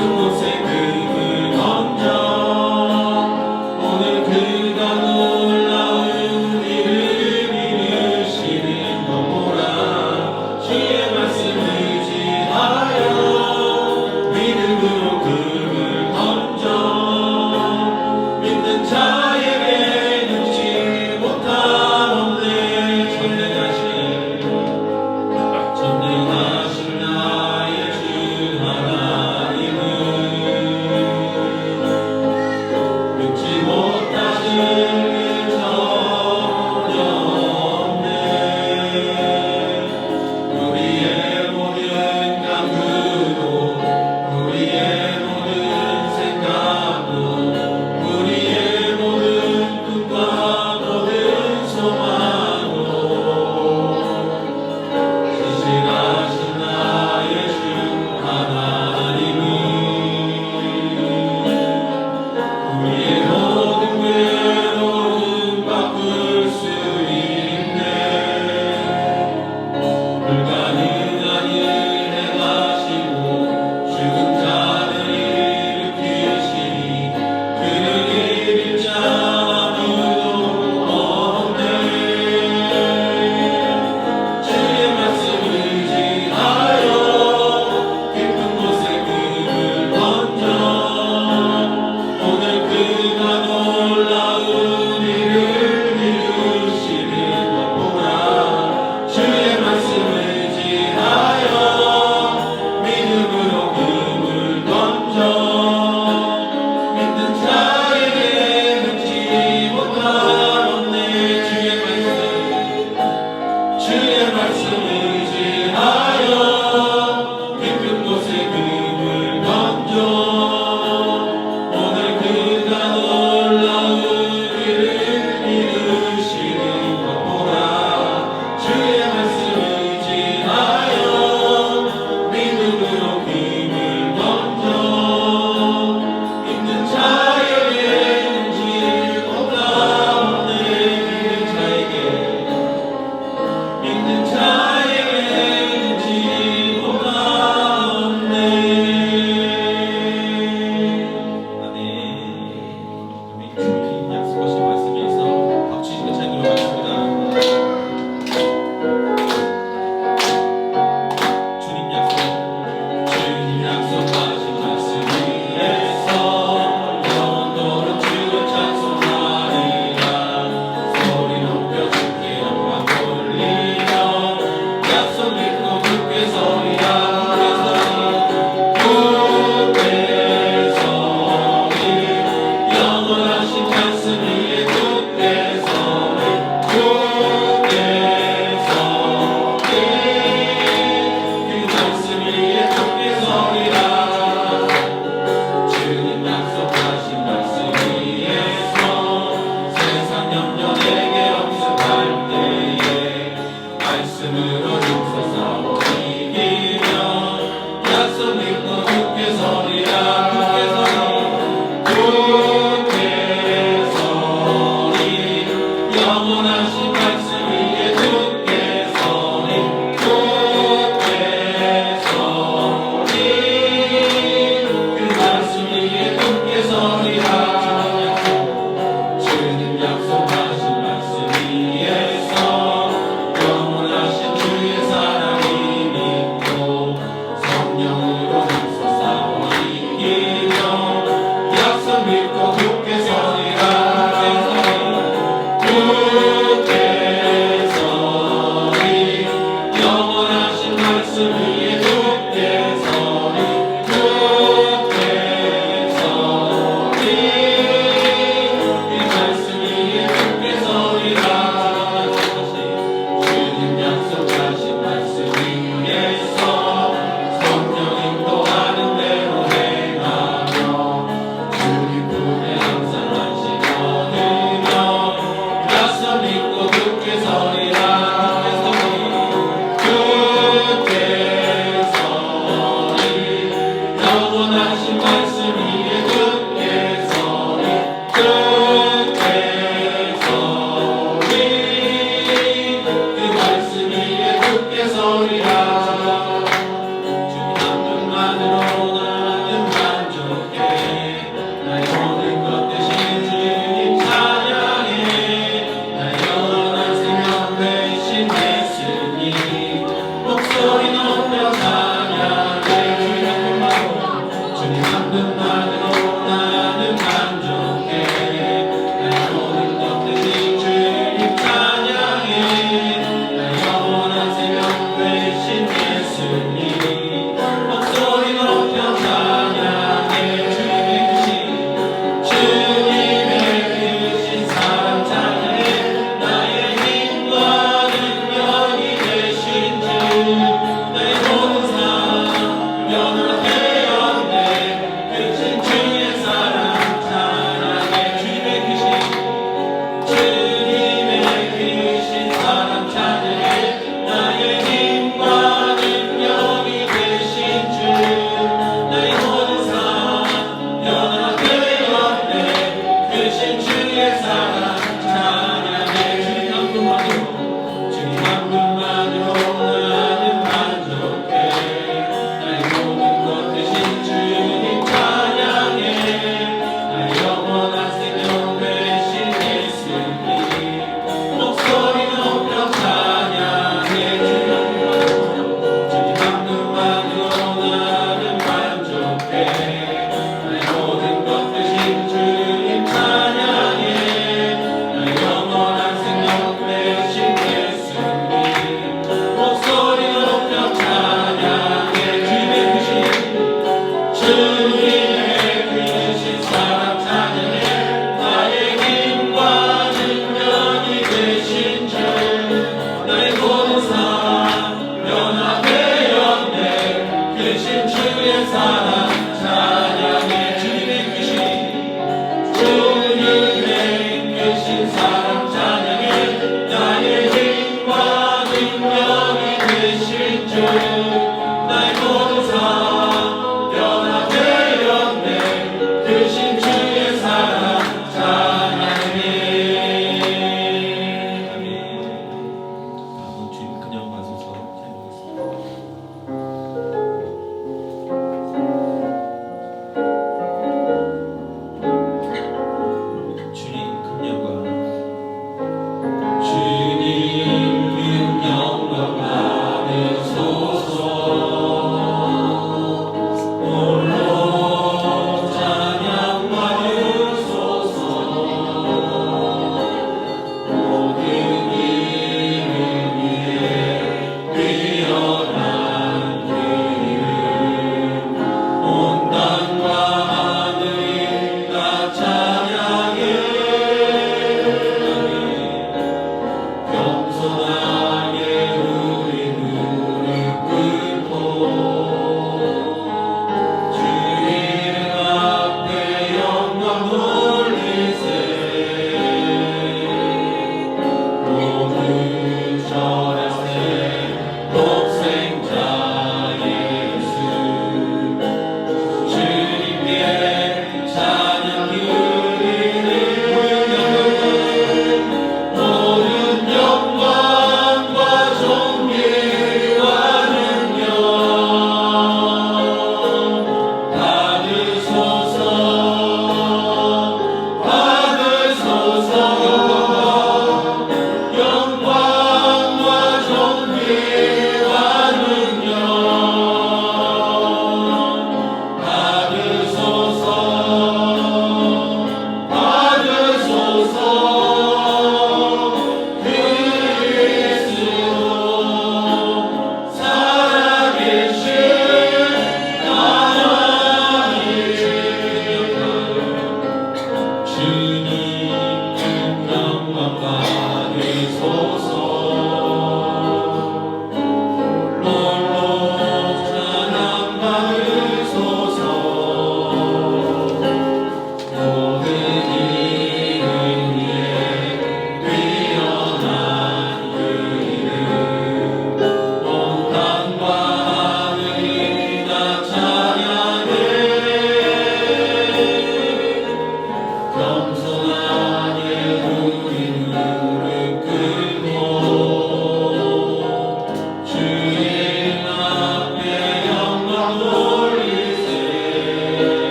깊은 곳에 금을 던져 오늘 그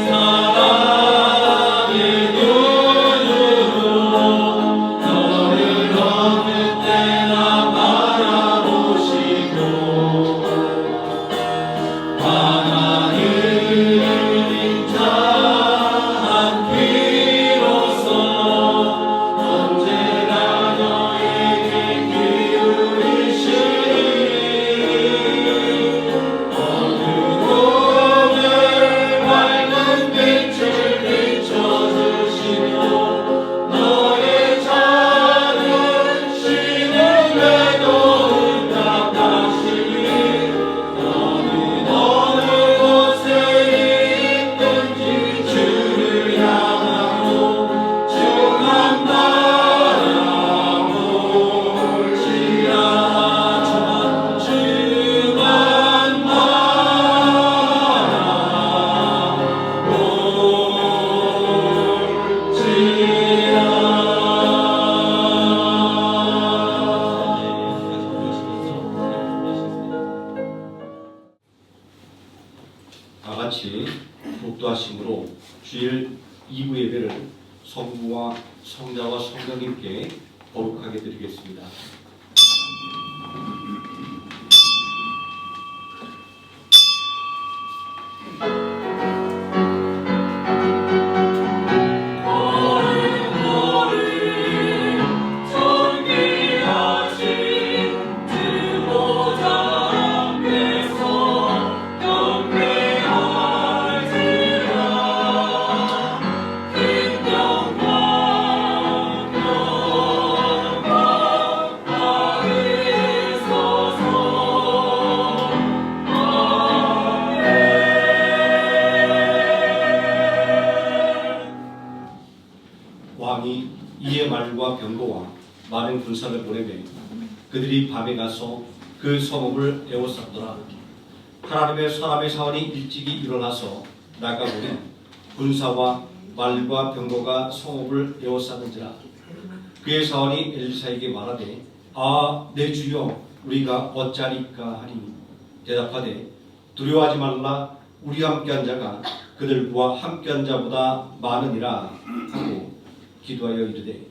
사랑의 눈으로 너를 주일 2부 예배를 성부와 성자와 성령님께 거룩하게 드리겠습니다. 왕이 이에 말과 병거와 많은 군사를 보내매 그들이 밤에 가서 그 성읍을 에워쌌더라. 하나님의 사람의 사원이 일찍이 일어나서 나가보니 군사와 말과 병거가 성읍을 에워쌌는지라. 그의 사원이 엘리사에게 말하되 내 주여 우리가 어찌하리까 하니 대답하되 두려워하지 말라. 우리와 함께한 자가 그들과 함께한 자보다 많으니라 하고 기도하여 이르되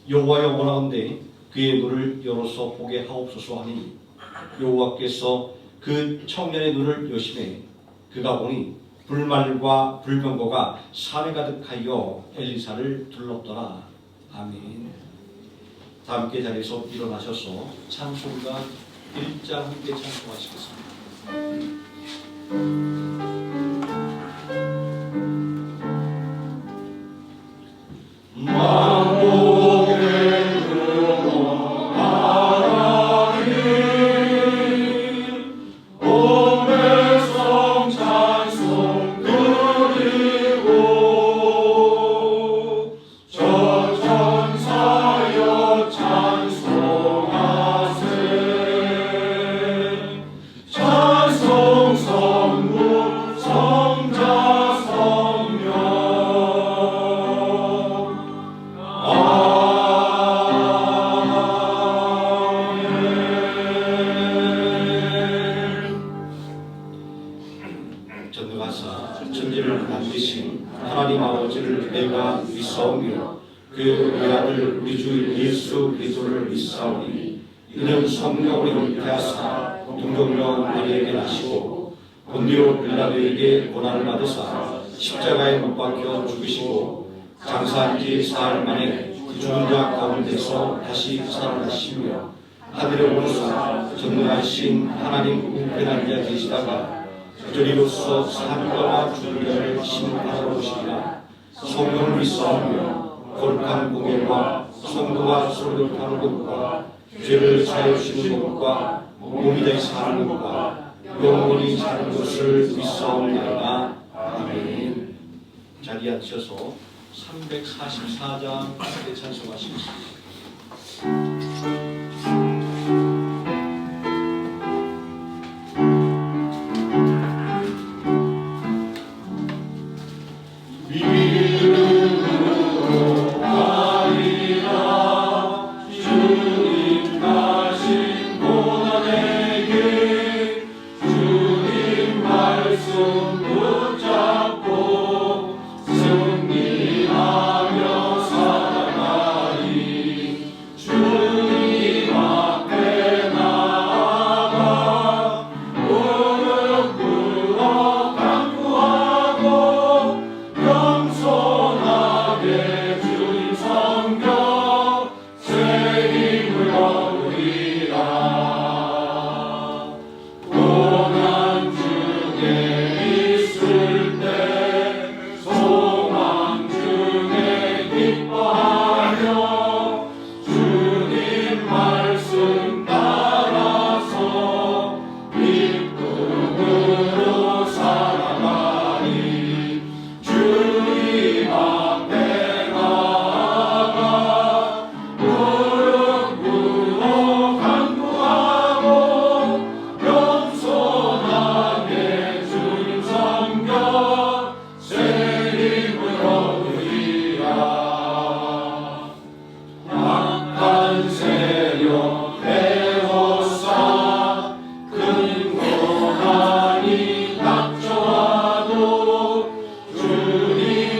여호와여 원하건대 그의 눈을 열어서 보게 하옵소서 하니 여호와께서 그 청년의 눈을 여시매 그가 보니 불말과 불병거가 산에 가득하여 엘리사를 둘렀더라. 아멘. 다 함께 자리에서 일어나셔서 찬송가 1장 함께 찬송하시겠습니다. 전능하사 천지를 만드신 하나님 아버지를 내가 믿사오며 그 외아들 우리 주 예수 그리스도를 믿사오니 이는 성령으로 잉태하사 동정녀 마리아에게 나시고 본디오 빌라도에게 고난을 받으사 십자가에 못 박혀 죽으시고 장사한 지 사흘 만에 죽은 자 가운데서 다시 살아나시며 하늘에 오르사 전능하신 하나님 우편한 자 계시다가 저리로서 사람과 죽은 자를 심판하러 오시리라. 성령을 믿사오며 거룩한 공예와 성도가 서로 교통하는 것과 죄를 사하여 주시는 것과 몸이 되어 사는 것과 영원히 사는 것을 믿사옵나이다. 아멘. 자리에 앉으셔서 344장 함께 찬송하시겠습니다. 주님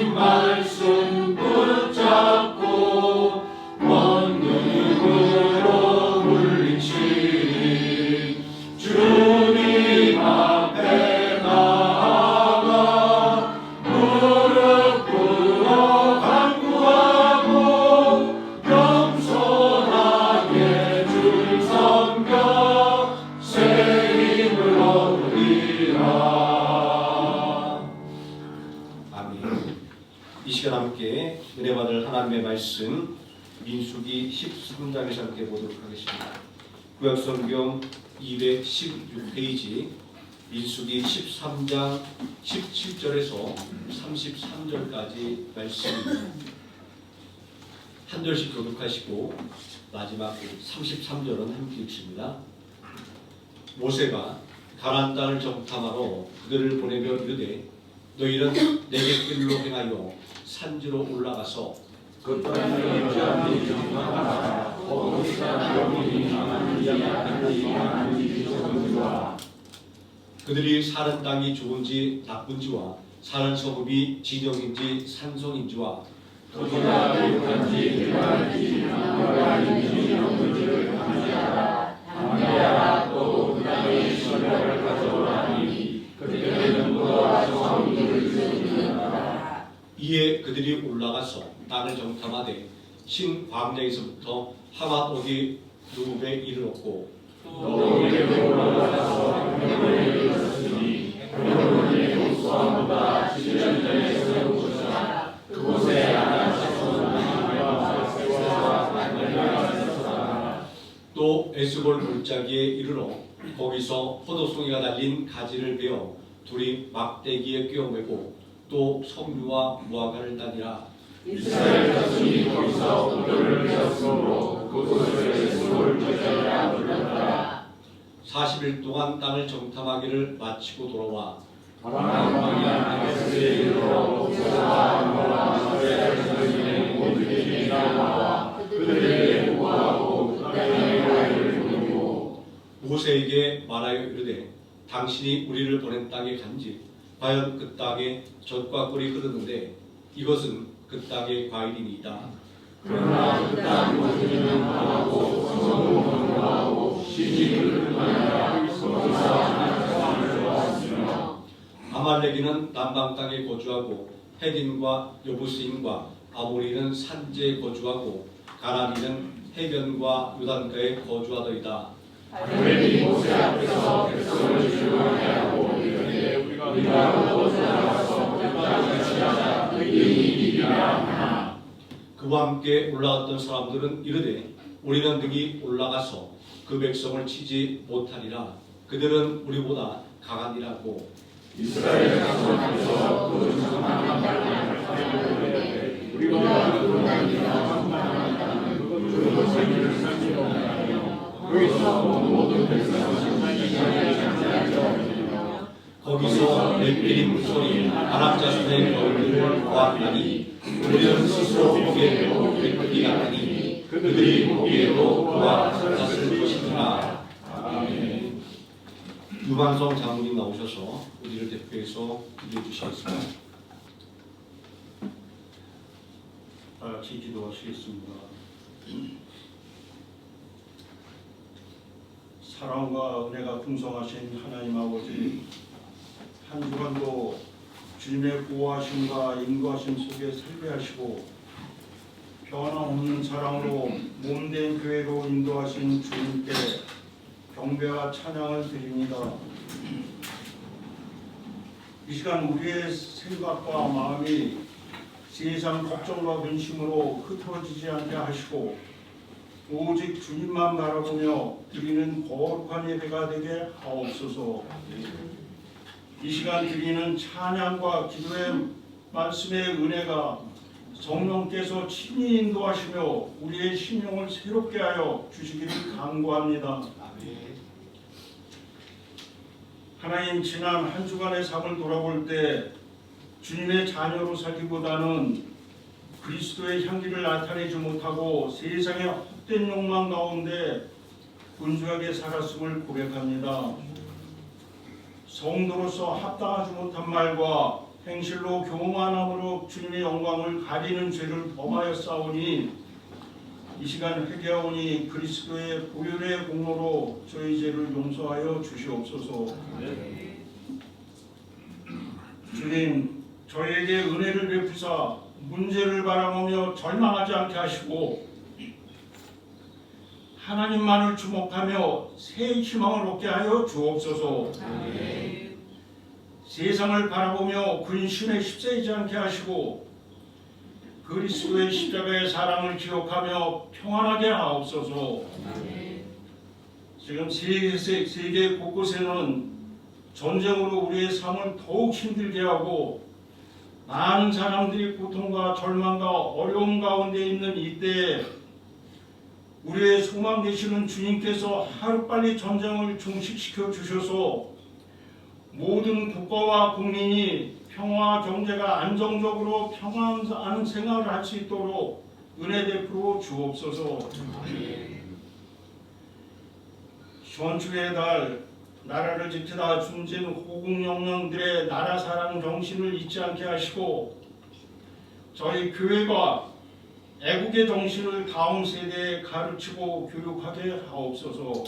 섬겨 새 힘을 얻으리라. 아멘. 이 시간 함께 은혜 받을 하나님의 말씀 민수기 13장에서 함께 보도록 하겠습니다. 구약성경 216페이지 민수기 13장 17절에서 33절까지 말씀입니다. 한 절씩 교독하시고 마지막 33절은 함께 읽습니다. 모세가 가나안 땅을 정탐하러 그들을 보내며 이르되 너희는 내게 길로 행하여 산지로 올라가서 그 땅을 유지하는 이유가 그들이 사는 땅이 좋은지 나쁜지와 사는 성읍이 진영인지 산성인지와 토지가 비옥한지 일반인지 나무라인지 없는지를 감지하라. 또 그 땅의 시설을 가져오라니 그들은 무화과 성읍을 지으리라. 이에 그들이 올라가서 땅을 정탐하되 신 광야에서부터 하맛 어디 누굽에 이르렀고 또 내게 올라가서 해골에 이르렀으니 해골의 목수함보다 7년 전에 세운 곳이라. 그곳에 또 에스골 골짜기에 이르러 거기서 포도송이가 달린 가지를 베어 둘이 막대기에 꿰어매고 또 석류와 무화과를 따니라. 이스라엘 자손이 거기서 포도를 베었으므로 그곳을 에스골 골짜기라 불렀더라. 40일 동안 땅을 정탐하기를 마치고 돌아와 광야 에스에 이르러 목사와 노아와 이스라엘 모두에게 나와 그들에게 보고하고 땅의 아이를 부르고 모세에게 말하여 이르되 당신이 우리를 보낸 땅에 간지 과연 그 땅에 젖과 꿀이 흐르는데 이것은 그 땅의 과일이니이다. 그러나 그 땅 모두는 망하고 성읍은 망하고 시집을 그만하라. 거기서 하나님을 보았으며 아말렉이는 남방 땅에 거주하고 헤딘과 여부스인과 아모리는 산지에 거주하고 가나안이는 해변과 요단가에 거주하더이다. 하멜이 모세 앞에서 백성을 주의하게 하고 이르되 우리가 그곳에 나가서 그 땅을 지하자 의인이 이기라 하나. 그와 함께 올라갔던 사람들은 이르되 우리는 능히 올라가서 그 백성을 치지 못하리라. 그들은 우리보다 강하니라고. 이스라엘 자손 앞에서 그 장막한 말을 하되 우리가 그러나니라 그 생일을 살리옵나며 거기서 모든 백성을 신나게 장사하며 거기서 넷끼리 물소리 아랍 자손의 거울을 보았나니 우리는 스스로 보기에도 백들이 같으니 그들이 보기에도 그와 같았을 것이니라. 아멘. 유반성 장로님 나오셔서 우리를 대표해서 기도해 주시겠습니다. 같이 기도하시겠습니다. 사랑과 은혜가 풍성하신 하나님 아버지, 한 주간도 주님의 보호하심과 인도하심 속에 살배하시고 변함없는 사랑으로 몸된 교회로 인도하신 주님께 경배와 찬양을 드립니다. 이 시간 우리의 생각과 마음이 세상 걱정과 근심으로 흩어지지 않게 하시고 오직 주님만 바라보며 드리는 거룩한 예배가 되게 하옵소서. 이 시간 드리는 찬양과 기도의 말씀의 은혜가 성령께서 친히 인도하시며 우리의 심령을 새롭게 하여 주시기를 간구합니다. 하나님, 지난 한 주간의 삶을 돌아볼 때 주님의 자녀로 살기보다는 그리스도의 향기를 나타내지 못하고 세상의 헛된 욕망 가운데 분주하게 살았음을 고백합니다. 성도로서 합당하지 못한 말과 행실로 교만함으로 주님의 영광을 가리는 죄를 범하였사오니 이 시간 회개하오니 그리스도의 보혈의 공로로 저희 죄를 용서하여 주시옵소서. 주님, 저에게 은혜를 베푸사 문제를 바라보며 절망하지 않게 하시고 하나님만을 주목하며 새 희망을 얻게 하여 주옵소서. 세상을 바라보며 근심에 휩싸이지 않게 하시고 그리스도의 십자가의 사랑을 기억하며 평안하게 하옵소서. 지금 세계 곳곳에는 전쟁으로 우리의 삶을 더욱 힘들게 하고 많은 사람들이 고통과 절망과 어려움 가운데 있는 이때에 우리의 소망 되시는 주님께서 하루빨리 전쟁을 종식시켜 주셔서 모든 국가와 국민이 평화와 경제가 안정적으로 평안한 생활을 할 수 있도록 은혜 베풀어 주옵소서. 현주의 달 나라를 지키다 숨진 호국 영령들의 나라 사랑 정신을 잊지 않게 하시고 저희 교회가 애국의 정신을 다음 세대에 가르치고 교육하게 하옵소서.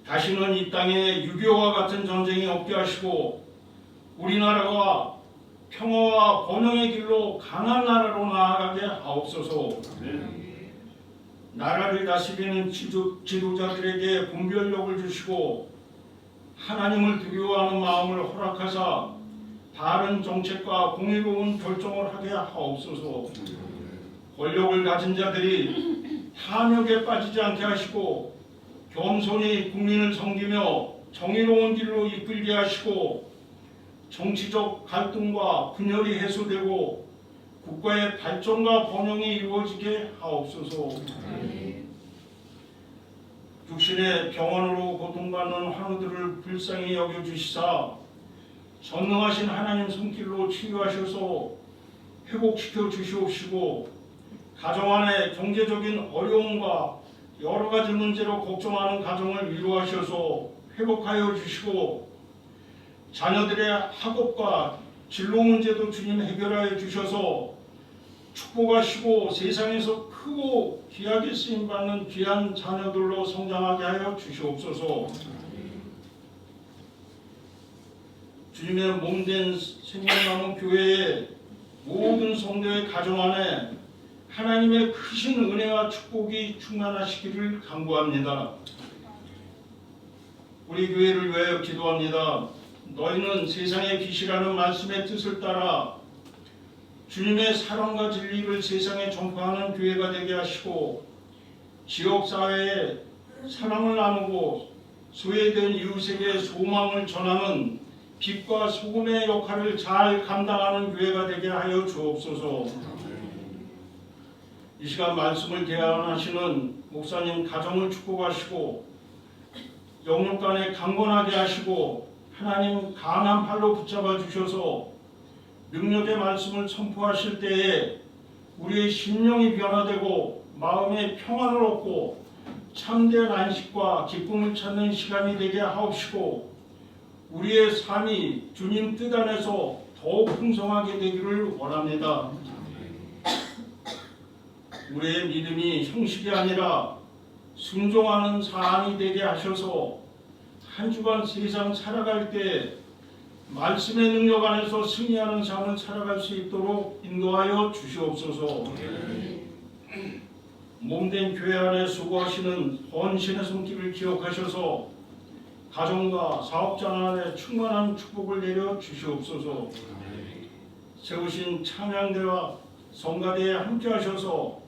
다시는 이 땅에 6.25와 같은 전쟁이 없게 하시고 우리나라가 평화와 번영의 길로 강한 나라로 나아가게 하옵소서. 나라를 다스리는 지도자들에게 분별력을 주시고 하나님을 두려워하는 마음을 허락하사 바른 정책과 공의로운 결정을 하게 하옵소서. 권력을 가진 자들이 탐욕에 빠지지 않게 하시고 겸손히 국민을 섬기며 정의로운 길로 이끌게 하시고 정치적 갈등과 분열이 해소되고 국가의 발전과 번영이 이루어지게 하옵소서. 육신의 병원으로 고통받는 환우들을 불쌍히 여겨주시사 전능하신 하나님 손길로 치유하셔서 회복시켜 주시옵시고 가정 안에 경제적인 어려움과 여러 가지 문제로 걱정하는 가정을 위로하셔서 회복하여 주시고 자녀들의 학업과 진로 문제도 주님 해결하여 주셔서 축복하시고 세상에서 크고 귀하게 쓰임받는 귀한 자녀들로 성장하게 하여 주시옵소서. 주님의 몸된 생명나무 교회의 모든 성도의 가정 안에 하나님의 크신 은혜와 축복이 충만하시기를 간구합니다. 우리 교회를 위하여 기도합니다. 너희는 세상의 빛이라는 말씀의 뜻을 따라 주님의 사랑과 진리를 세상에 전파하는 교회가 되게 하시고 지역사회에 사랑을 나누고 소외된 이웃에게 소망을 전하는 빛과 소금의 역할을 잘 감당하는 교회가 되게 하여 주옵소서. 이 시간 말씀을 개항하시는 목사님 가정을 축복하시고 영육간에 강건하게 하시고 하나님 강한 팔로 붙잡아 주셔서 능력의 말씀을 선포하실 때에 우리의 심령이 변화되고 마음의 평안을 얻고 참된 안식과 기쁨을 찾는 시간이 되게 하옵시고 우리의 삶이 주님 뜻 안에서 더욱 풍성하게 되기를 원합니다. 우리의 믿음이 형식이 아니라 순종하는 삶이 되게 하셔서 한 주간 세상 살아갈 때 말씀의 능력 안에서 승리하는 삶을 살아갈 수 있도록 인도하여 주시옵소서. 몸된 교회 안에 수고하시는 헌신의 손길을 기억하셔서 가정과 사업장 안에 충만한 축복을 내려 주시옵소서. 세우신 찬양대와 성가대에 함께 하셔서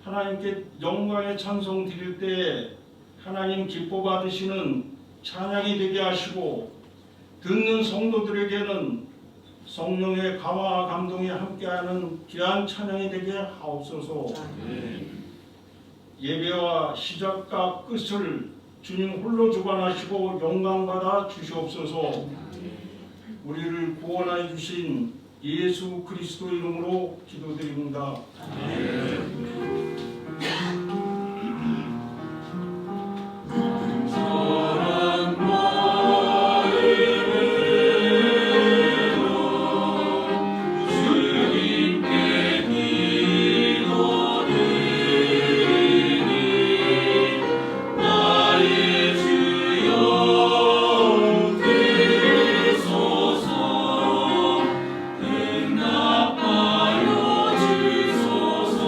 하나님께 영광의 찬송 드릴 때에 하나님 기뻐 받으시는 찬양이 되게 하시고 듣는 성도들에게는 성령의 감화와 감동이 함께하는 귀한 찬양이 되게 하옵소서. 예배와 시작과 끝을 주님 홀로 주관하시고 영광받아 주시옵소서. 우리를 구원하여 주신 예수 그리스도 이름으로 기도드립니다. 주소서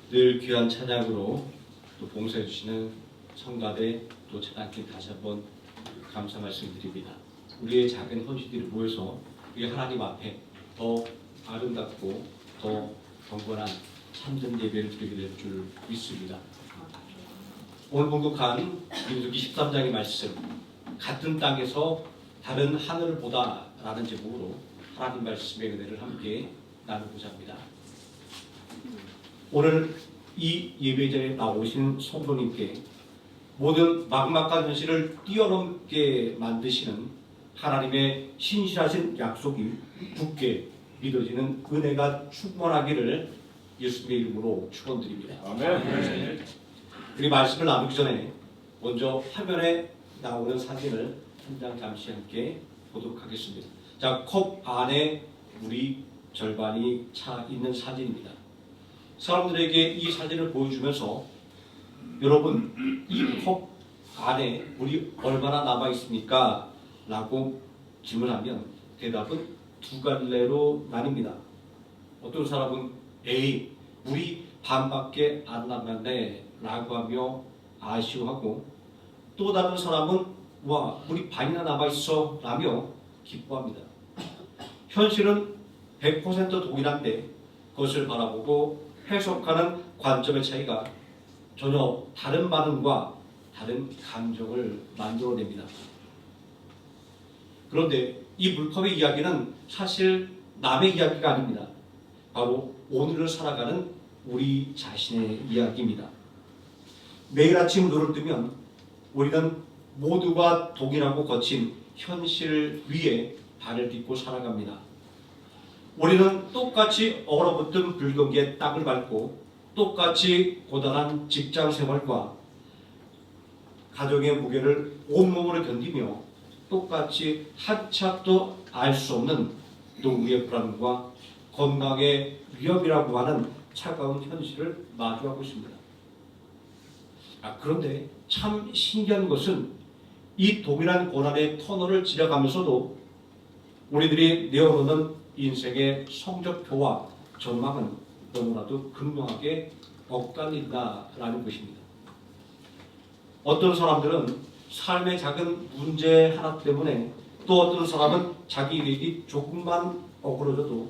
늘 귀한 찬양으로 또 봉사해 주시는 성가대 또 찬양팀 다시 한번 감사 말씀드립니다. 우리의 작은 헌신들이 모여서 우리 하나님 앞에 더 아름답고 더 경건한 참된 예배를 드리게 될 줄 믿습니다. 오늘 봉독한 민수기 13장의 말씀, 같은 땅에서 다른 하늘을 보다라는 제목으로 하나님 말씀의 은혜를 함께 나누고자 합니다. 오늘 이 예배자에 나오신 성도님께 모든 막막한 현실을 뛰어넘게 만드시는 하나님의 신실하신 약속이 굳게 믿어지는 은혜가 충만하기를 예수님의 이름으로 축원드립니다. 아멘. 우리 말씀을 나누기 전에 먼저 화면에 나오는 사진을 한 장 잠시 함께 보도록 하겠습니다. 자, 컵 안에 물이 절반이 차 있는 사진입니다. 사람들에게 이 사진을 보여주면서 여러분, 이 컵 안에 물이 얼마나 남아 있습니까? 라고 질문하면 대답은 두 갈래로 나뉩니다. 어떤 사람은 에이, 물이 반밖에 안 남았네 라고 하며 아쉬워하고, 또 다른 사람은 와, 물이 반이나 남아있어 라며 기뻐합니다. 현실은 100% 동일한데 그것을 바라보고 해석하는 관점의 차이가 전혀 다른 반응과 다른 감정을 만들어냅니다. 그런데 이 물컵의 이야기는 사실 남의 이야기가 아닙니다. 바로 오늘을 살아가는 우리 자신의 이야기입니다. 매일 아침 눈을 뜨면 우리는 모두가 동일하고 거친 현실 위에 발을 딛고 살아갑니다. 우리는 똑같이 얼어붙은 불경기의 땅을 밟고 똑같이 고단한 직장 생활과 가정의 무게를 온몸으로 견디며 똑같이 한참도 알 수 없는 노후의 불안과 건강의 위협이라고 하는 차가운 현실을 마주하고 있습니다. 그런데 참 신기한 것은 이 동일한 고난의 터널을 지나가면서도 우리들이 내어놓는 인생의 성적표와 전망은 너무나도 극명하게 엇갈린다라는 것입니다. 어떤 사람들은 삶의 작은 문제 하나 때문에, 또 어떤 사람은 자기 일이 조금만 어그러져도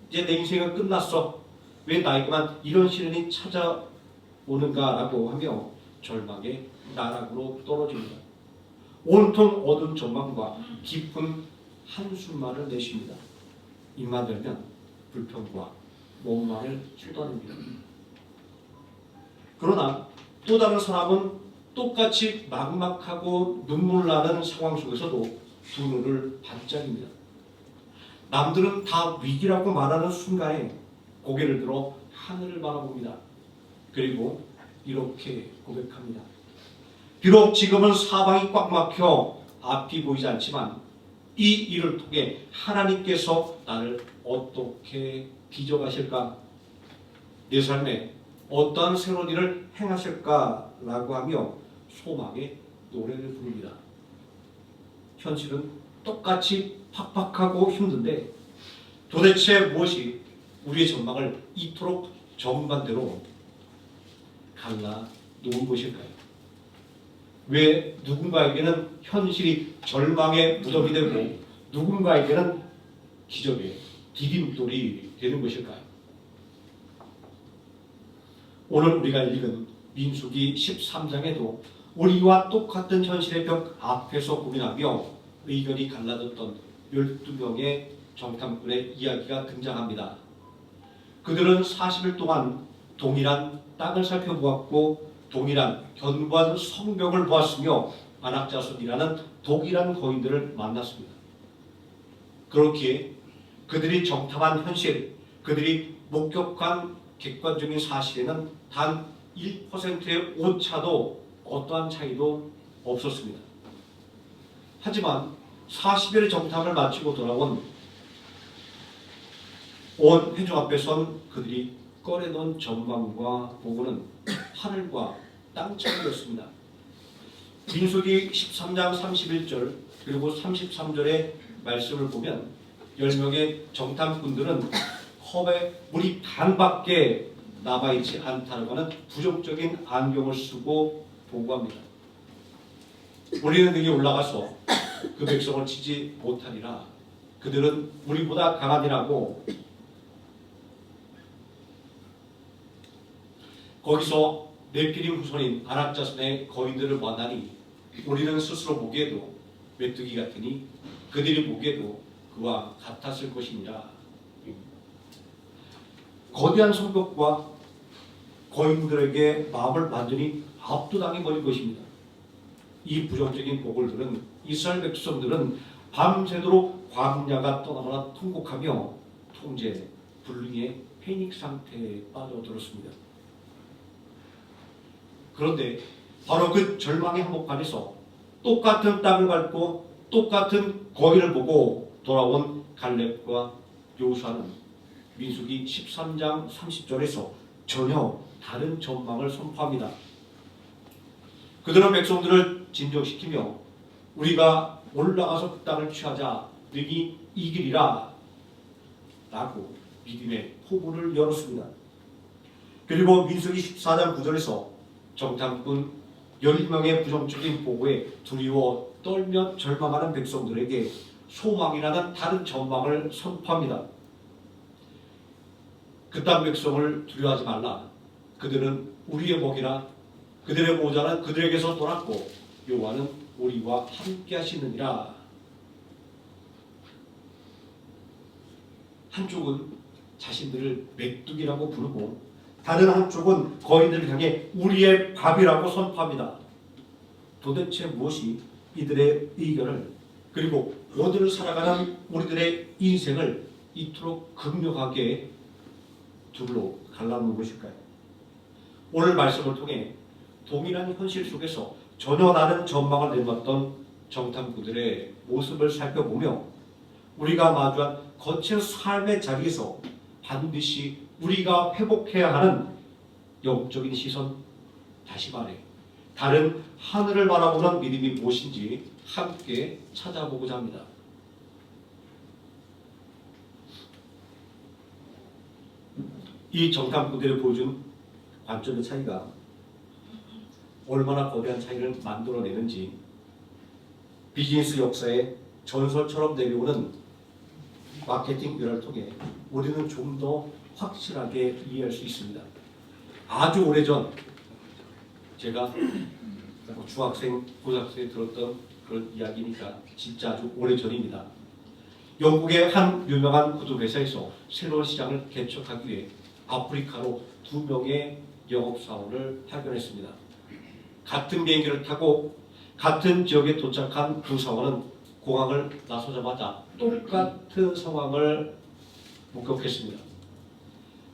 이제 내 인생은 끝났어, 왜 나에게만 이런 시련이 찾아오는가라고 하며 절망의 나락으로 떨어집니다. 온통 어두운 전망과 깊은 한숨만을 내쉽니다. 입만 열면 불평과 원망을 쏟아냅니다. 그러나 또 다른 사람은 똑같이 막막하고 눈물 나는 상황 속에서도 두 눈을 반짝입니다. 남들은 다 위기라고 말하는 순간에 고개를 들어 하늘을 바라봅니다. 그리고 이렇게 고백합니다. 비록 지금은 사방이 꽉 막혀 앞이 보이지 않지만 이 일을 통해 하나님께서 나를 어떻게 빚어가실까? 내 삶에 어떠한 새로운 일을 행하실까라고 하며 소망의 노래를 부릅니다. 현실은 똑같이 팍팍하고 힘든데 도대체 무엇이 우리의 전망을 이토록 정반대로 갈라 놓은 것일까요? 왜 누군가에게는 현실이 절망의 무덤이 되고 누군가에게는 기적의 디딤돌이 되는 것일까요? 오늘 우리가 읽은 민수기 13장에도 우리와 똑같은 현실의 벽 앞에서 고민하며 의견이 갈라졌던 12명의 정탐꾼의 이야기가 등장합니다. 그들은 40일 동안 동일한 땅을 살펴보았고 동일한 견고한 성벽을 보았으며 안악자손이라는 동일한 거인들을 만났습니다. 그렇기에 그들이 정탐한 현실, 그들이 목격한 객관적인 사실에는 단 1%의 오차도 어떠한 차이도 없었습니다. 하지만 40일의 정탐을 마치고 돌아온 온 회중 앞에 선 그들이 꺼내놓은 전망과 보고는 하늘과 땅 차이였습니다. 민수기 13장 31절 그리고 33절의 말씀을 보면 10명의 정탐꾼들은 컵에 물이 반밖에 남아있지 않다고 하는 부정적인 안경을 쓰고 보고합니다. 우리는 능히 올라가서 그 백성을 치지 못하리라. 그들은 우리보다 강하니라고. 거기서 네피림 후손인 아낙 자손의 거인들을 만나니 우리는 스스로 보기에도 메뚜기 같으니 그들이 보기에도 그와 같았을 것이니라. 거대한 성벽과 거인들에게 마음을 완전히 압도당해 버린 것입니다. 이 부정적인 보궐들은 이스라엘 백성들은 밤새도록 광야가 떠나거나 통곡하며 통제 불능의 패닉 상태에 빠져들었습니다. 그런데 바로 그 절망의 한복판에서 똑같은 땅을 밟고 똑같은 거인을 보고 돌아온 갈렙과 여호수아는 민수기 13장 30절에서 전혀 다른 전망을 선포합니다. 그들은 백성들을 진정시키며 우리가 올라가서 그 땅을 취하자 능히 이기리라 라고 믿음의 포문을 열었습니다. 그리고 민수기 14장 9절에서 정탐꾼 10명의 부정적인 보고에 두려워 떨며 절망하는 백성들에게 소망이라는 다른 전망을 선포합니다. 그 땅 백성을 두려워하지 말라. 그들은 우리의 목이라. 그들의 보호자는 그들에게서 떠났고 여호와는 우리와 함께 하시느니라. 한쪽은 자신들을 메뚜기라고 부르고 다른 한쪽은 거인들을 향해 우리의 밥이라고 선포합니다. 도대체 무엇이 이들의 의견을 그리고 오늘 살아가는 우리들의 인생을 이토록 극명하게 둘로 갈라놓은 것일까요? 오늘 말씀을 통해 동일한 현실 속에서 전혀 다른 전망을 내놨던 정탐꾼들의 모습을 살펴보며 우리가 마주한 거친 삶의 자리에서 반드시 우리가 회복해야 하는 영적인 시선, 다시 말해 다른 하늘을 바라보는 믿음이 무엇인지 함께 찾아보고자 합니다. 이 정탐꾼들이 보여준 관점의 차이가 얼마나 거대한 차이를 만들어내는지 비즈니스 역사의 전설처럼 내려오는 마케팅 변화를 통해 우리는 좀 더 확실하게 이해할 수 있습니다. 아주 오래전 제가 중학생, 고등학생에 들었던 그런 이야기니까 진짜 아주 오래전입니다. 영국의 한 유명한 구두 회사에서 새로운 시장을 개척하기 위해 아프리카로 2명의 영업사원을 파견했습니다. 같은 비행기를 타고 같은 지역에 도착한 두 사원은 공항을 나서자마자 똑같은 상황을 목격했습니다.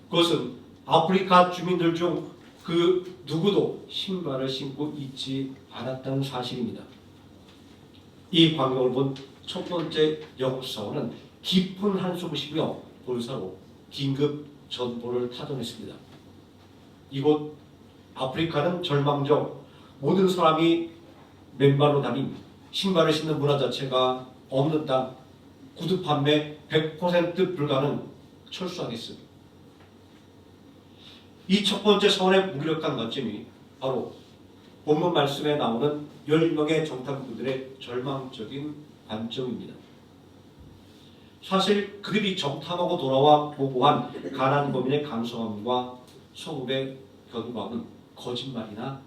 그것은 아프리카 주민들 중 그 누구도 신발을 신고 있지 않았다는 사실입니다. 이 광경을 본 첫 번째 영업사원은 깊은 한숨을 쉬며 본사로 긴급 전보를 타전했습니다. 이곳 아프리카는 절망적 모든 사람이 맨발로 다닌 신발을 신는 문화 자체가 없는 땅, 구두 판매 100% 불가능, 철수하겠습니다. 이 첫 번째 사원의 무기력한 관점이 바로 본문 말씀에 나오는 10명의 정탐꾼들의 절망적인 관점입니다. 사실 그들이 정탐하고 돌아와 보고한 가나안 범인의 강성함과 성읍의 견고함은 거짓말이나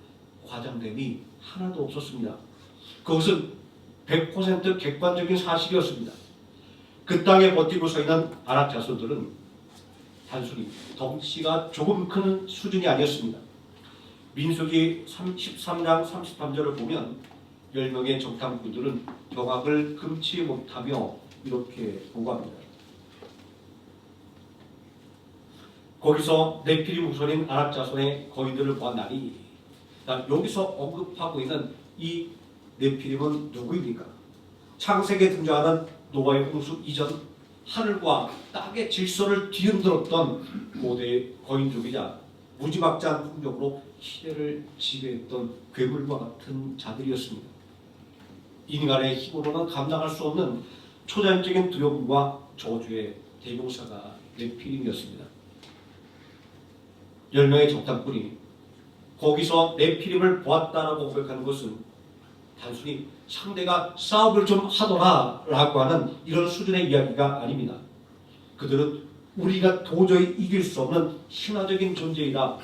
과장됨이 하나도 없었습니다. 그것은 100% 객관적인 사실이었습니다. 그 땅에 버티고 서 있는 아낙 자손들은 단순히 덩치가 조금 큰 수준이 아니었습니다. 민수기 13장 33절을 보면 10명의 정탐꾼들은 경악을 금치 못하며 이렇게 보고합니다. 거기서 네피림 후손인 아낙 자손의 거인들을 보았나니, 여기서 언급하고 있는 이 네피림은 누구입니까? 창세기에 등장하는 노아의 홍수 이전 하늘과 땅의 질서를 뒤흔들었던 고대 거인족이자 무지막지한 폭력으로 시대를 지배했던 괴물과 같은 자들이었습니다. 인간의 힘으로는 감당할 수 없는 초자연적인 두려움과 저주의 대명사가 네피림이었습니다. 10명의 적당꾼이 거기서 네피림을 보았다라고 고백하는 것은 단순히 상대가 싸움을 좀 하더라라고 하는 이런 수준의 이야기가 아닙니다. 그들은 우리가 도저히 이길 수 없는 신화적인 존재이다.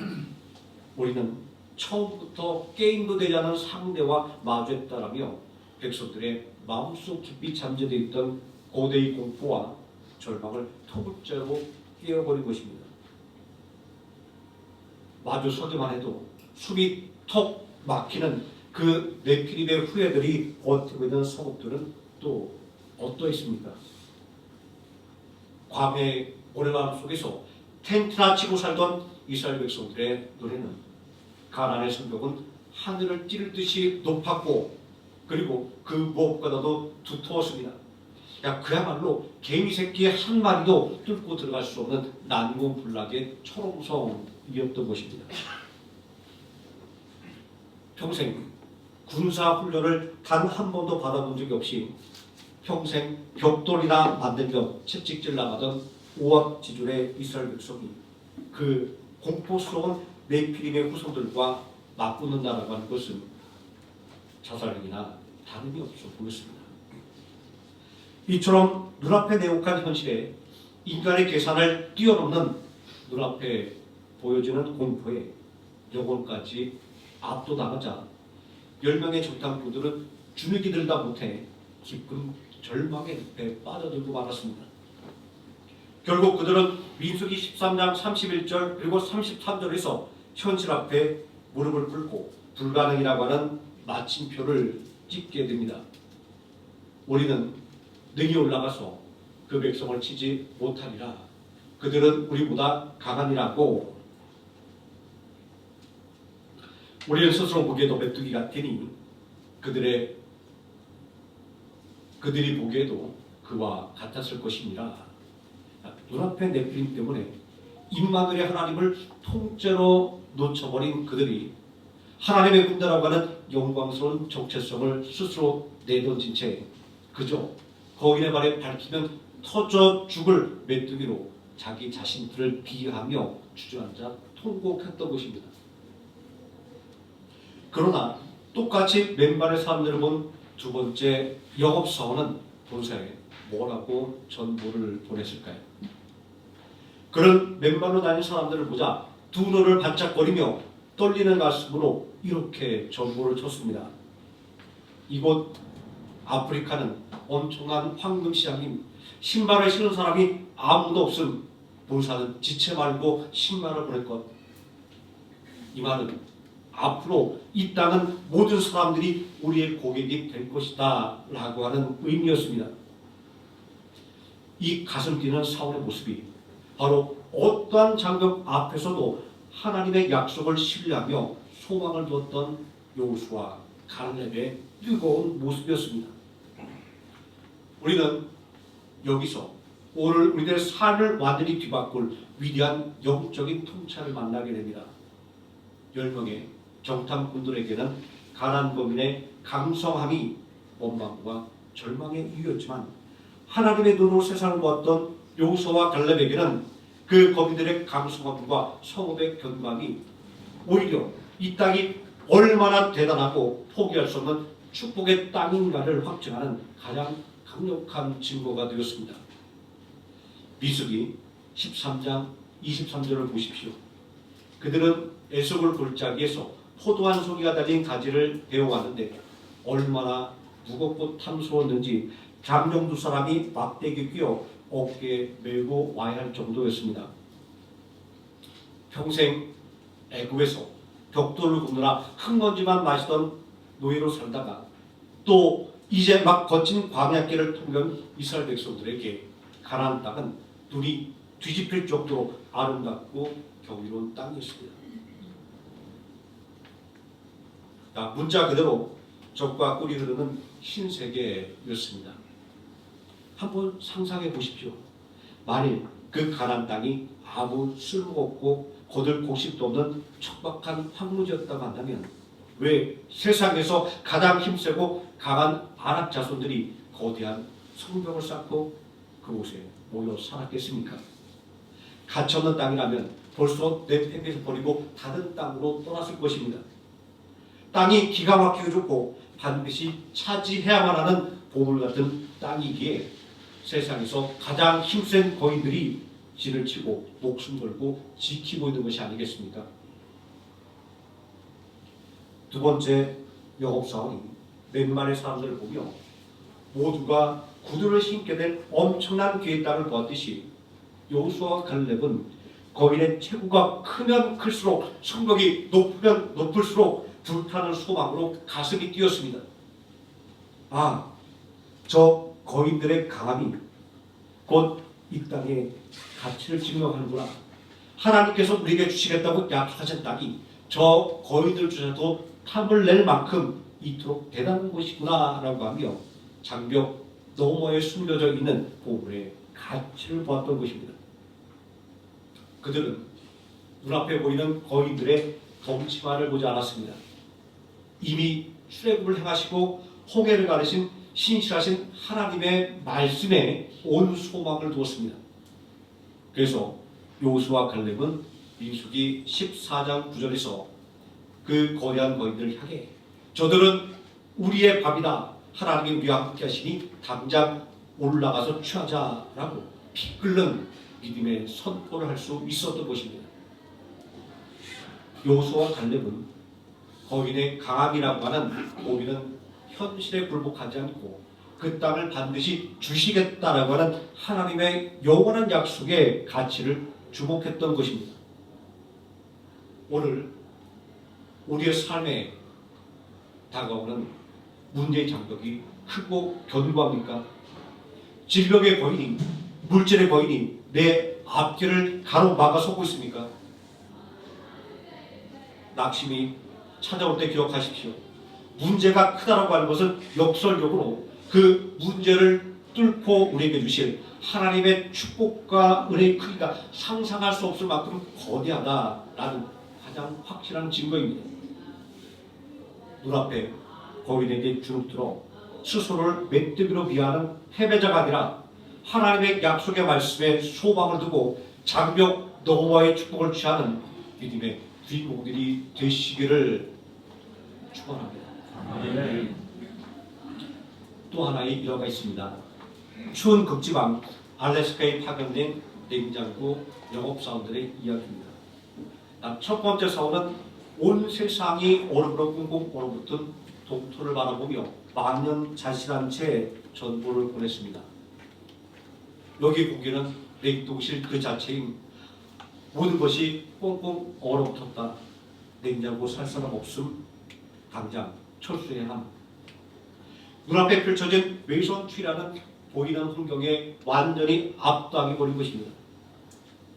우리는 처음부터 게임도 되지 않은 상대와 마주했다라며 백성들의 마음속 깊이 잠재되어 있던 고대의 공포와 절망을 토불째로 깨어버린 것입니다. 마주서기만 해도 숨이 턱 막히는 그 네피림의 후예들이 버티고 있는 성읍들은 또 어떠했습니까? 광야의 오래밤 속에서 텐트나 치고 살던 이스라엘 백성들의 노래는 가나안의 성벽은 하늘을 찌를 듯이 높았고 그리고 그 무엇보다도 두터웠습니다. 그야말로 개미 새끼 한 마리도 뚫고 들어갈 수 없는 난공불락의 초롱성이었던 것입니다. 평생 군사 훈련을 단 한 번도 받아본 적이 없이 평생 벽돌이나 만들며 채찍질 나가던 오합지졸의 이스라엘 백성이 그 공포스러운 네피림의 후손들과 맞붙는다라고 하는 것은 자살행위나 다름이 없어 보였습니다. 이처럼 눈앞에 내혹한 현실에 인간의 계산을 뛰어넘는 눈앞에 보여지는 공포에 영혼까지 압도당하자 10명의 적당꾼들은 주눅이 들다 못해 깊은 절망의 늪에 빠져들고 말았습니다. 결국 그들은 민수기 13장 31절 그리고 33절에서 현실 앞에 무릎을 꿇고 불가능이라고 하는 마침표를 찍게 됩니다. 우리는 능히 올라가서 그 백성을 치지 못하리라. 그들은 우리보다 강하니라고. 우리는 스스로 보기에도 메뚜기 같으니 그들이 보기에도 그와 같았을 것이니라. 눈앞의 네피림 때문에 임마누엘의 하나님을 통째로 놓쳐버린 그들이 하나님의 군대라고 하는 영광스러운 정체성을 스스로 내던진 채 그저 거인의 발에 밟히면 터져 죽을 메뚜기로 자기 자신들을 비하하며 주저앉아 통곡했던 것입니다. 그러나 똑같이 맨발의 사람들을 본 두 번째 영업사원은 본사에 뭐라고 전보를 보냈을까요? 그런 맨발로 다니는 사람들을 보자 두 눈을 반짝거리며 떨리는 가슴으로 이렇게 전보를 쳤습니다. 이곳 아프리카는 엄청난 황금시장임. 신발을 신은 사람이 아무도 없음. 본사는 지체 말고 신발을 보낼 것. 이 말은 앞으로 이 땅은 모든 사람들이 우리의 고객이 될 것이다 라고 하는 의미였습니다. 이 가슴 뛰는 사울의 모습이 바로 어떠한 장벽 앞에서도 하나님의 약속을 신뢰하며 소망을 두었던 여호수아 갈렙의 뜨거운 모습이었습니다. 우리는 여기서 오늘 우리들의 삶을 완전히 뒤바꿀 위대한 영적인 통찰을 만나게 됩니다. 10명의 정탐꾼들에게는 가나안 거민의 강성함이 원망과 절망의 이유였지만 하나님의 눈으로 세상을 보았던 여호수아와 갈렙에게는 그 거민들의 강성함과 성읍의 견고함이 오히려 이 땅이 얼마나 대단하고 포기할 수 없는 축복의 땅인가를 확증하는 가장 강력한 증거가 되었습니다. 민수기 13장 23절을 보십시오. 그들은 에석을 골짜기에서 포도 한 송이가 달린 가지를 베어왔는데 얼마나 무겁고 탐스러웠는지 장정 두 사람이 막대기 끼어 어깨에 메고 와야 할 정도였습니다. 평생 애굽에서 벽돌을 굽느라 흙먼지만 마시던 노예로 살다가 또 이제 막 거친 광야길을 통한 이스라엘 백성들에게 가나안 땅은 눈이 뒤집힐 정도로 아름답고 경이로운 땅이었습니다. 문자 그대로 적과 꿀이 흐르는 흰세계였습니다. 한번 상상해 보십시오. 만일 그 가나안 땅이 아무 쓸모없고 거둘 곡식도 없는 척박한 황무지였다고 한다면 왜 세상에서 가장 힘세고 강한 아랍 자손들이 거대한 성벽을 쌓고 그곳에 모여 살았겠습니까? 가치없는 땅이라면 벌써 내 폐에서 버리고 다른 땅으로 떠났을 것입니다. 땅이 기가 막히게 좋고 반드시 차지해야만 하는 보물 같은 땅이기에 세상에서 가장 힘센 거인들이 진을 치고 목숨 걸고 지키고 있는 것이 아니겠습니까? 두 번째, 영업사원이 몇만의 사람들을 보며 모두가 구두를 신게 될 엄청난 기회의 땅을 보았듯이 여호수아와 갈렙은 거인의 체구가 크면 클수록 성벽이 높으면 높을수록 불타는 소망으로 가슴이 뛰었습니다. 아, 저 거인들의 강함이 곧 이 땅의 가치를 증명하는구나. 하나님께서 우리에게 주시겠다고 약속하신 땅이 저 거인들조차도 탐을 낼 만큼 이토록 대단한 것이구나 라고 하며 장벽 너머에 숨겨져 있는 보물의 가치를 보았던 것입니다. 그들은 눈앞에 보이는 거인들의 덩치만을 보지 않았습니다. 이미 출애굽을 행하시고 홍해를 가르신 신실하신 하나님의 말씀에 온 소망을 두었습니다. 그래서 여호수아와 갈렙은 민수기 14장 9절에서 그 거대한 거인들을 향해 저들은 우리의 밥이다. 하나님이 우리와 함께 하시니 당장 올라가서 취하자라고 피 끓는 믿음의 선포를 할 수 있었던 것입니다. 여호수아와 갈렙은 거인의 강함이라고 하는 고비는 현실에 굴복하지 않고 그 땅을 반드시 주시겠다라고 하는 하나님의 영원한 약속의 가치를 주목했던 것입니다. 오늘 우리의 삶에 다가오는 문제의 장벽이 크고 견고합니까? 질병의 거인이, 물질의 거인이 내 앞길을 가로막아서고 있습니까? 낙심이 찾아올 때 기억하십시오. 문제가 크다라고 하는 것은 역설적으로 그 문제를 뚫고 우리에게 주실 하나님의 축복과 은혜의 크기가 상상할 수 없을 만큼 거대하다라는 가장 확실한 증거입니다. 눈앞에 거인에게 주눅들어 스스로를 메뚜기로 비하는 패배자가 아니라 하나님의 약속의 말씀에 소망을 두고 장벽 너머의 축복을 취하는 믿음의 주인공들이 되시기를 축원합니다. 또 하나의 일화가 있습니다. 추운 극지방 알래스카에 파견된 냉장고 영업사원들의 이야기입니다. 첫 번째 사원은 온 세상이 얼음으로 꽁꽁 얼어붙은 동토를 바라보며 만년 자신한 채 전보를 보냈습니다. 여기 보기에는 냉동실 그 자체인 모든 것이 꽁꽁 얼어붙었다. 냉장고 살 사람 없음. 당장 철수해야 함. 눈앞에 펼쳐진 외선취라는 보이는 환경에 완전히 압도당해버린 것입니다.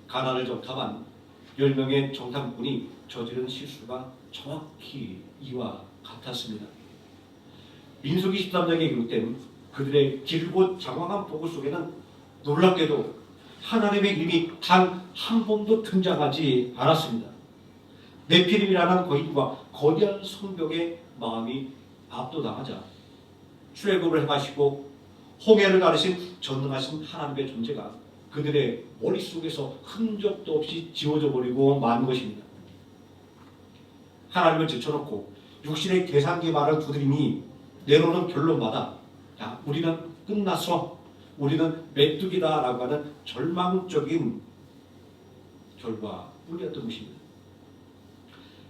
가난을 정탐한 10명의 정탐꾼이 저지른 실수가 정확히 이와 같았습니다. 민수기 13장에 기록된 그들의 길고 장황한 보고 속에는 놀랍게도 하나님의 이름이 단 한 번도 등장하지 않았습니다. 네피림이라는 거인과 거대한 성벽의 마음이 압도당하자 출애굽을 행하시고 홍해를 가르신 전능하신 하나님의 존재가 그들의 머릿속에서 흔적도 없이 지워져 버리고 만 것입니다. 하나님을 제쳐놓고 육신의 계산기 말을 두드리니 내놓는 결론마다 야, 우리는 끝났어. 우리는 메뚜기다라고 하는 절망적인 결과뿐이었던 것입니다.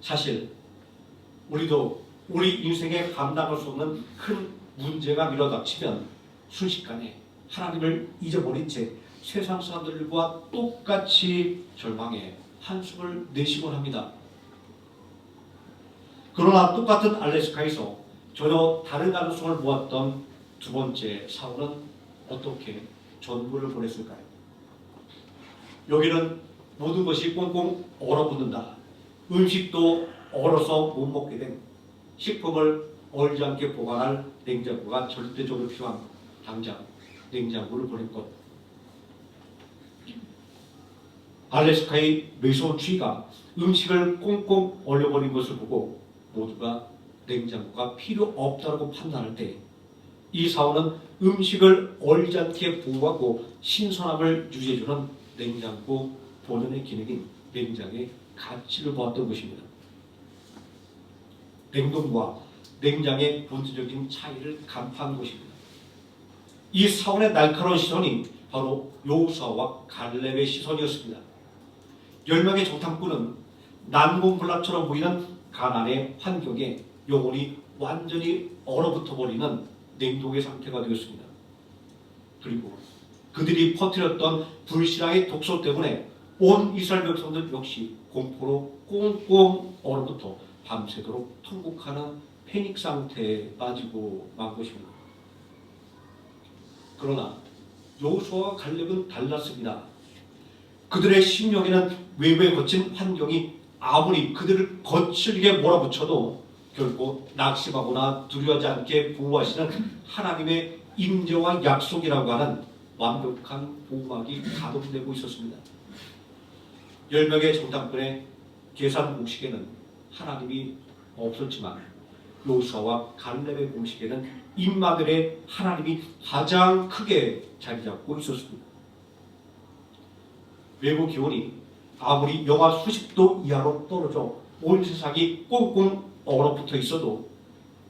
사실 우리도 우리 인생에 감당할 수 없는 큰 문제가 밀어닥치면 순식간에 하나님을 잊어버린 채 세상 사람들과 똑같이 절망해 한숨을 내쉬곤 합니다. 그러나 똑같은 알래스카에서 전혀 다른 가능성을 보았던 두 번째 사원은 어떻게 전부를 보냈을까요? 여기는 모든 것이 꽁꽁 얼어붙는다. 음식도 얼어서 못 먹게 된 식품을 얼지 않게 보관할 냉장고가 절대적으로 필요한 당장 냉장고를 보낼 것. 알래스카의 메소추이가 음식을 꽁꽁 얼려버린 것을 보고 모두가 냉장고가 필요 없다고 판단할 때 이 사원은 음식을 얼지 않게 보호하고 신선함을 유지해주는 냉장고 본연의 기능인 냉장의 가치를 보았던 것입니다. 냉동과 냉장의 본질적인 차이를 간파한 것입니다. 이 사원의 날카로운 시선이 바로 여호수아와 갈렙의 시선이었습니다. 10명의 정탐꾼은 난공불락처럼 보이는 가난의 환경에 영혼이 완전히 얼어붙어 버리는 냉동의 상태가 되었습니다. 그리고 그들이 퍼뜨렸던 불신앙의 독소 때문에 온 이스라엘 백성들 역시 공포로 꽁꽁 얼어붙어 밤새도록 통곡하는 패닉 상태에 빠지고 만 것입니다. 그러나 여호수아와 갈렙은 달랐습니다. 그들의 심령에는 외부에 거친 환경이 아무리 그들을 거칠게 몰아붙여도 결코 낙심하거나 두려워하지 않게 보호하시는 하나님의 임재와 약속이라고 하는 완벽한 보호막이 가동되고 있었습니다. 10명의 정탐꾼의 계산 공식에는 하나님이 없었지만 여호수아와 갈렙의 공식에는 임마누엘의 하나님이 가장 크게 자리 잡고 있었습니다. 외부 기온이 아무리 영하 수십 도 이하로 떨어져 온 세상이 꽁꽁 얼어붙어 있어도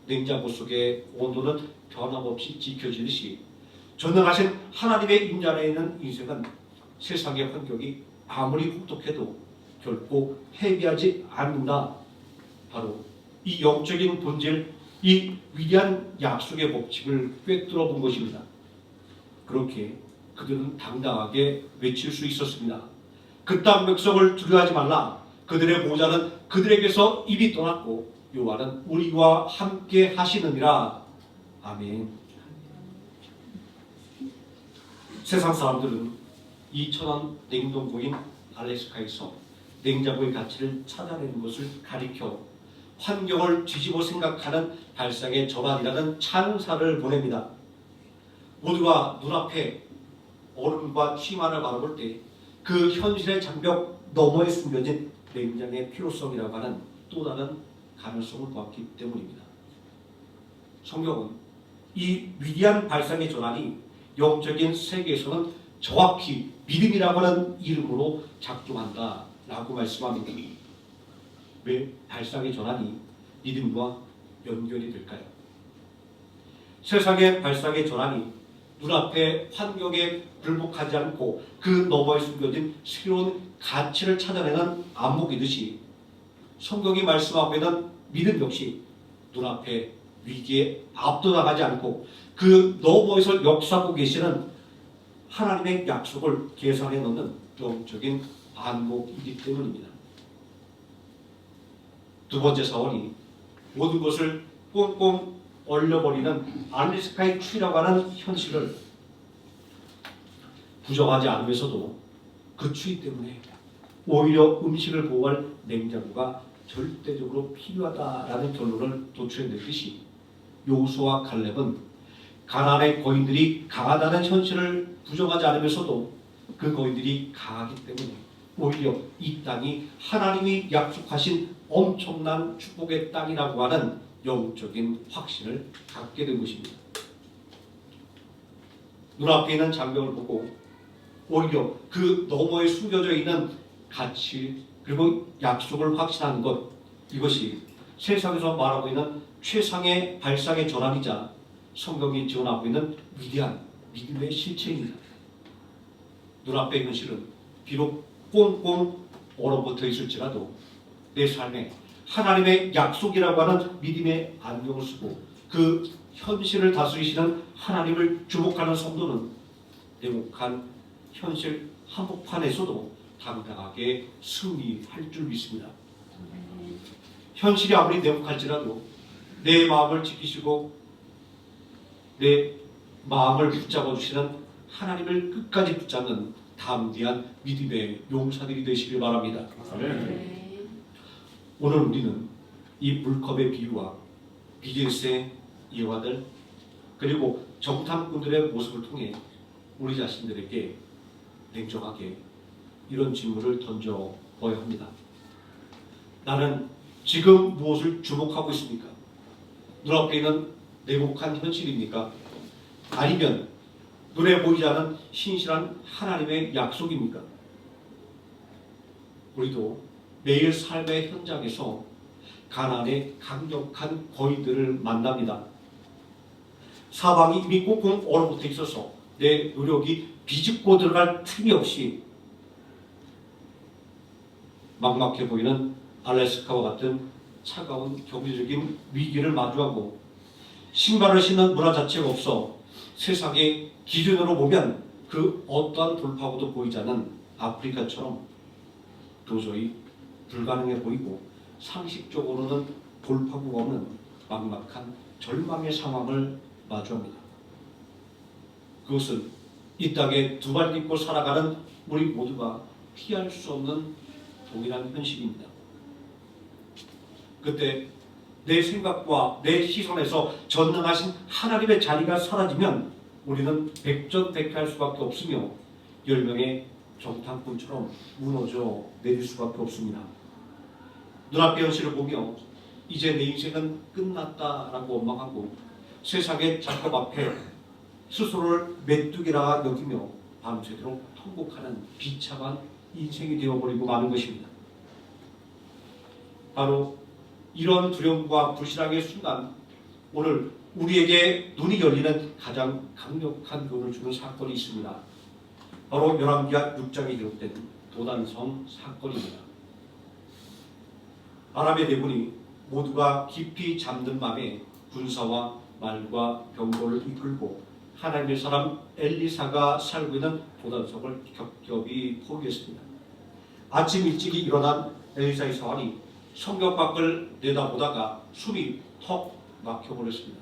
냉장고 속의 온도는 변함없이 지켜지듯이 전능하신 하나님의 임재 안에 있는 인생은 세상의 환경이 아무리 혹독해도 결코 해비하지 않는다. 바로 이 영적인 본질, 이 위대한 약속의 법칙을 꿰뚫어 본 것입니다. 그렇게 그들은 당당하게 외칠 수 있었습니다. 그 땅 백성을 두려워하지 말라. 그들의 보호자는 그들에게서 입이 떠났고 여호와는 우리와 함께 하시느니라. 아멘. 세상 사람들은 2,000원 냉동고인 알래스카에서 냉장고의 가치를 찾아내는 것을 가리켜 환경을 뒤집어 생각하는 발상의 전환이라는 찬사를 보냅니다. 모두가 눈앞에 얼음과 취만을 바라볼 때 그 현실의 장벽 너머에 숨겨진 냉장의 필요성이라고 하는 또 다른 가능성을 보았기 때문입니다. 성경은 이 위대한 발상의 전환이 영적인 세계에서는 정확히 믿음이라고 하는 이름으로 작동한다라고 말씀합니다. 왜 발상의 전환이 믿음과 연결이 될까요? 세상의 발상의 전환이 눈앞의 환경에 굴복하지 않고 그 너머에 숨겨진 새로운 가치를 찾아내는 안목이듯이 성경이 말씀하고 있는 믿음 역시 눈앞의 위기에 압도당하지 않고 그 너머에서 역사하고 계시는 하나님의 약속을 계산해 넣는 영적인 안목이기 때문입니다. 두 번째 사원이 모든 것을 꽁꽁 얼려버리는 알래스카의 추위라고 하는 현실을 부정하지 않으면서도 그 추위 때문에 오히려 음식을 보호할 냉장고가 절대적으로 필요하다라는 결론을 도출해냈듯이 여호수아와 갈렙은 가나안의 거인들이 강하다는 현실을 부정하지 않으면서도 그 거인들이 강하기 때문에 오히려 이 땅이 하나님이 약속하신 엄청난 축복의 땅이라고 하는 영적인 확신을 갖게 된 것입니다. 눈앞에 있는 장벽을 보고 오히려 그 너머에 숨겨져 있는 가치 그리고 약속을 확신하는 것, 이것이 세상에서 말하고 있는 최상의 발상의 전환이자 성경이 지원하고 있는 위대한 믿음의 실체입니다. 눈앞에 있는 실은 비록 꽁꽁 얼어붙어 있을지라도 내 삶에 하나님의 약속이라고 하는 믿음의 안경을 쓰고 그 현실을 다스리시는 하나님을 주목하는 성도는 냉혹한 현실 한복판에서도 당당하게 승리할 줄 믿습니다. 현실이 아무리 냉혹할지라도 내 마음을 지키시고 내 마음을 붙잡아 주시는 하나님을 끝까지 붙잡는 담대한 믿음의 용사들이 되시길 바랍니다. 아멘. 오늘 우리는 이 물컵의 비유와 비즈니스의 예화들 그리고 정탐꾼들의 모습을 통해 우리 자신들에게 냉정하게 이런 질문을 던져봐야 합니다. 나는 지금 무엇을 주목하고 있습니까? 눈앞에 있는 냉혹한 현실입니까? 아니면 눈에 보이지 않는 신실한 하나님의 약속입니까? 우리도 매일 삶의 현장에서 가난의 강력한 거인들을 만납니다. 사방이 이미 꽁꽁 얼어붙어 있어서 내 노력이 비집고 들어갈 틈이 없이 막막해 보이는 알래스카와 같은 차가운 경제적인 위기를 마주하고 신발을 신는 문화 자체가 없어 세상의 기준으로 보면 그 어떠한 돌파구도 보이지 않는 아프리카처럼 도저히 불가능해 보이고 상식적으로는 돌파구가 없는 막막한 절망의 상황을 마주합니다. 그것은 이 땅에 두 발 딛고 살아가는 우리 모두가 피할 수 없는 동일한 현실입니다. 그때 내 생각과 내 시선에서 전능하신 하나님의 자리가 사라지면 우리는 백전백패할 수밖에 없으며 열명의 정탐꾼처럼 무너져 내릴 수밖에 없습니다. 눈앞의 현실을 보며 이제 내 인생은 끝났다라고 원망하고 세상의 작업 앞에 스스로를 메뚜기라 여기며 밤새도록 통곡하는 비참한 인생이 되어버리고 마는 것입니다. 바로 이런 두려움과 불신앙의 순간 오늘 우리에게 눈이 열리는 가장 강력한 교훈을 주는 사건이 있습니다. 바로 열왕기하 6장에 기록된 도단성 사건입니다. 아람의 대군이 모두가 깊이 잠든 밤에 군사와 말과 병거를 이끌고 하나님의 사람 엘리사가 살고 있는 도단성을 겹겹이 포위했습니다. 아침 일찍이 일어난 엘리사의 사환이 성벽 밖을 내다보다가 숨이 턱 막혀버렸습니다.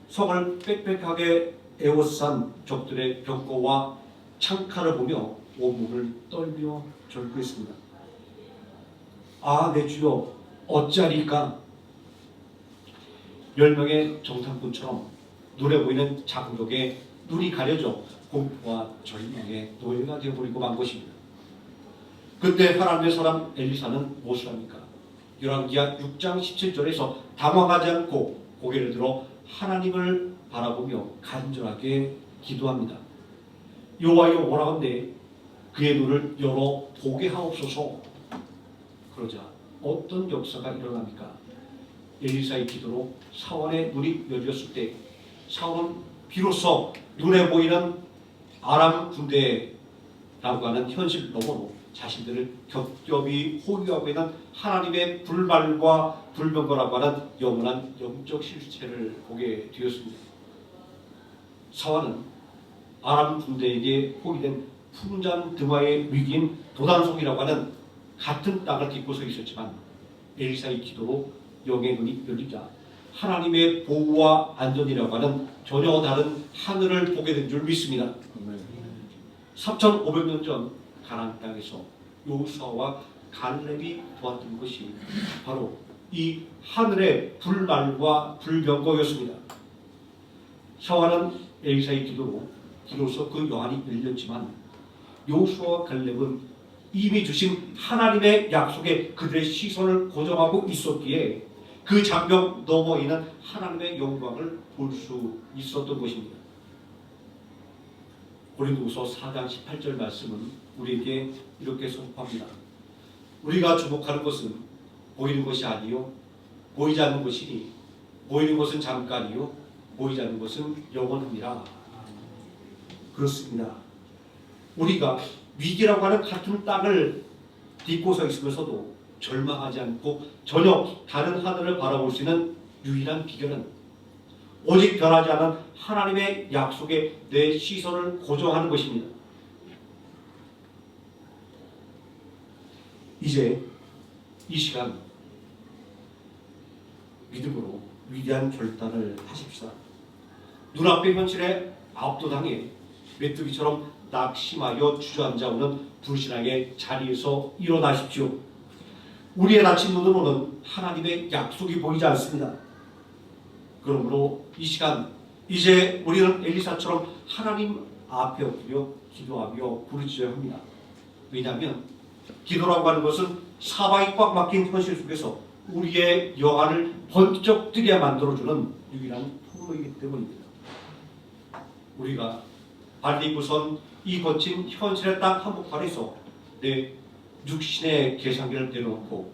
성을 빽빽하게 에워싼 적들의 병거와 창칼을 보며 온몸을 떨며 절규했습니다. 아, 내 주여 어찌하리까? 10명의 정탐꾼처럼 눈에 보이는 장벽에 눈이 가려져 공포와 절망의 노예가 되어버리고 만 것입니다. 그때 하나님의 사람 엘리사는 무엇을 합니까? 열왕기하 6장 17절에서 당황하지 않고 고개를 들어 하나님을 바라보며 간절하게 기도합니다. 여호와여 오라건대 그의 눈을 열어 보게 하옵소서. 그러자 어떤 역사가 일어납니까? 엘리사의 기도로 사울의 눈이 열렸을 때 사울은 비로소 눈에 보이는 아람 군대라고 하는 현실 너머로 자신들을 겹겹이 호위하고 있는 하나님의 불말과 불병거라고 하는 영원한 영적 실체를 보게 되었습니다. 사울은 아람 군대에게 포위된 풍잔 등화의 위기인 도단성이라고 하는 같은 땅을 딛고 서 있었지만 엘리사의 기도로 영의 눈이 열리자 하나님의 보호와 안전이라고 하는 전혀 다른 하늘을 보게 된 줄 믿습니다. 3,500년 전 가나안 땅에서 여호수아와 갈렙이 도왔던 것이 바로 이 하늘의 불말과 불병거였습니다. 사울은 엘리사의 기도로 비로소 그 여한이 열렸지만 여호수아와 갈렙은 이미 주신 하나님의 약속에 그들의 시선을 고정하고 있었기에 그 장벽 너머에 있는 하나님의 영광을 볼 수 있었던 것입니다. 고린도후서 4장 18절 말씀은 우리에게 이렇게 선포합니다. 우리가 주목하는 것은 보이는 것이 아니요 보이지 않는 것이니 보이는 것은 잠깐이요 보이지 않는 것은 영원합니다. 그렇습니다. 우리가 위기라고 하는 같은 땅을 딛고 서 있으면서도 절망하지 않고 전혀 다른 하늘을 바라볼 수 있는 유일한 비결은 오직 변하지 않은 하나님의 약속에 내 시선을 고정하는 것입니다. 이제 이 시간 믿음으로 위대한 결단을 하십시다. 눈앞의 현실에 압도당해 메뚜기처럼 낙심하여 주저앉아오는 불신앙의 자리에서 일어나십시오. 우리의 닫힌 눈으로는 하나님의 약속이 보이지 않습니다. 그러므로 이 시간 이제 우리는 엘리사처럼 하나님 앞에 엎드려 기도하며 부르짖어야 합니다. 왜냐하면 기도라고 하는 것은 사방이 꽉 막힌 현실 속에서 우리의 영안을 번쩍 뜨게 만들어주는 유일한 통로이기 때문입니다. 우리가 발디고선 이 거친 현실의 땅 한복판에서 내 육신의 계산기를 내려놓고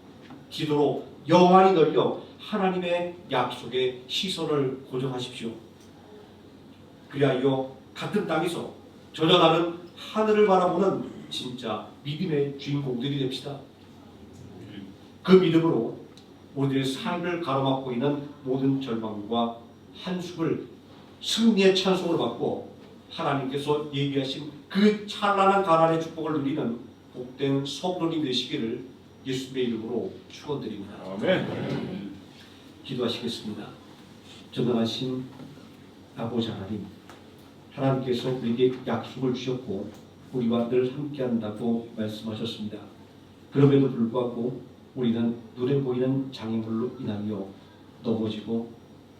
기도로 영원히 널려 하나님의 약속의 시선을 고정하십시오. 그리하여 같은 땅에서 전전하는 하늘을 바라보는 진짜 믿음의 주인공들이 됩시다. 그 믿음으로 우리들의 삶을 가로막고 있는 모든 절망과 한숨을 승리의 찬송을 받고 하나님께서 얘기하신 그 찬란한 가난의 축복을 누리는 복된 성도님 되시기를 예수님의 이름으로 축원드립니다. 아멘. 기도하시겠습니다. 전능하신 아버지 하나님, 하나님께서 우리에게 약속을 주셨고 우리와 늘 함께한다고 말씀하셨습니다. 그럼에도 불구하고 우리는 눈에 보이는 장애물로 인하여 넘어지고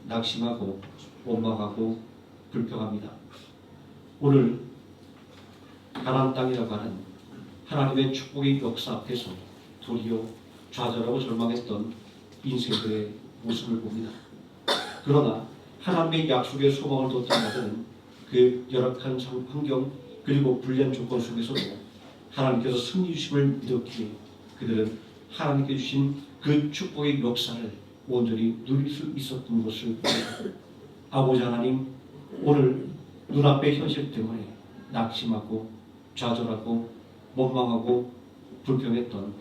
낙심하고 원망하고 불평합니다. 오늘 가나안 땅이라고 하는 하나님의 축복의 역사 앞에서 도리어 좌절하고 절망했던 인생들의 모습을 봅니다. 그러나 하나님의 약속의 소망을 돋지 못하는 그 열악한 환경 그리고 불리한 조건 속에서도 하나님께서 승리 주심을 믿었기에 그들은 하나님께 주신 그 축복의 역사를 온전히 누릴 수 있었던 것을 봅니다. 아버지 하나님, 오늘 눈앞의 현실 때문에 낙심하고 좌절하고 원망하고 불평했던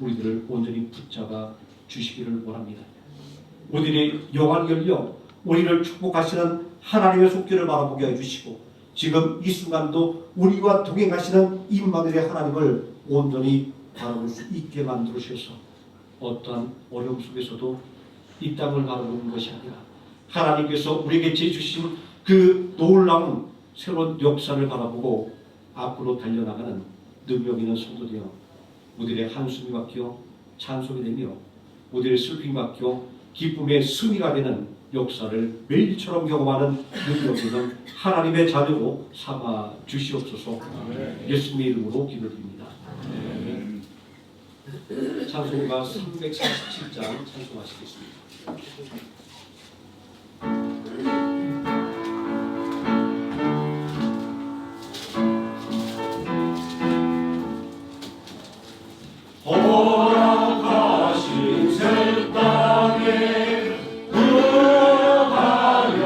우리들을 온전히 붙잡아 주시기를 원합니다. 우리들의 영안이 열려 우리를 축복하시는 하나님의 손길을 바라보게 해주시고 지금 이 순간도 우리와 동행하시는 임마누엘의 하나님을 온전히 바라볼 수 있게 만들어 주셔서 어떠한 어려움 속에서도 이 땅을 바라보는 것이 아니라 하나님께서 우리에게 주신 그 놀라운 새로운 역사를 바라보고 앞으로 달려나가는 능력 있는 성도 되어 우리들의 한숨이 바뀌어 찬송이 되며 우리들의 슬픔이 바뀌어 기쁨의 승리가 되는 역사를 매일처럼 경험하는 능력 있는 하나님의 자녀로 삼아 주시옵소서. 예수님의 이름으로 기도드립니다. 찬송가 347장 찬송하시겠습니다. 허락하신 새 땅에 들어가려면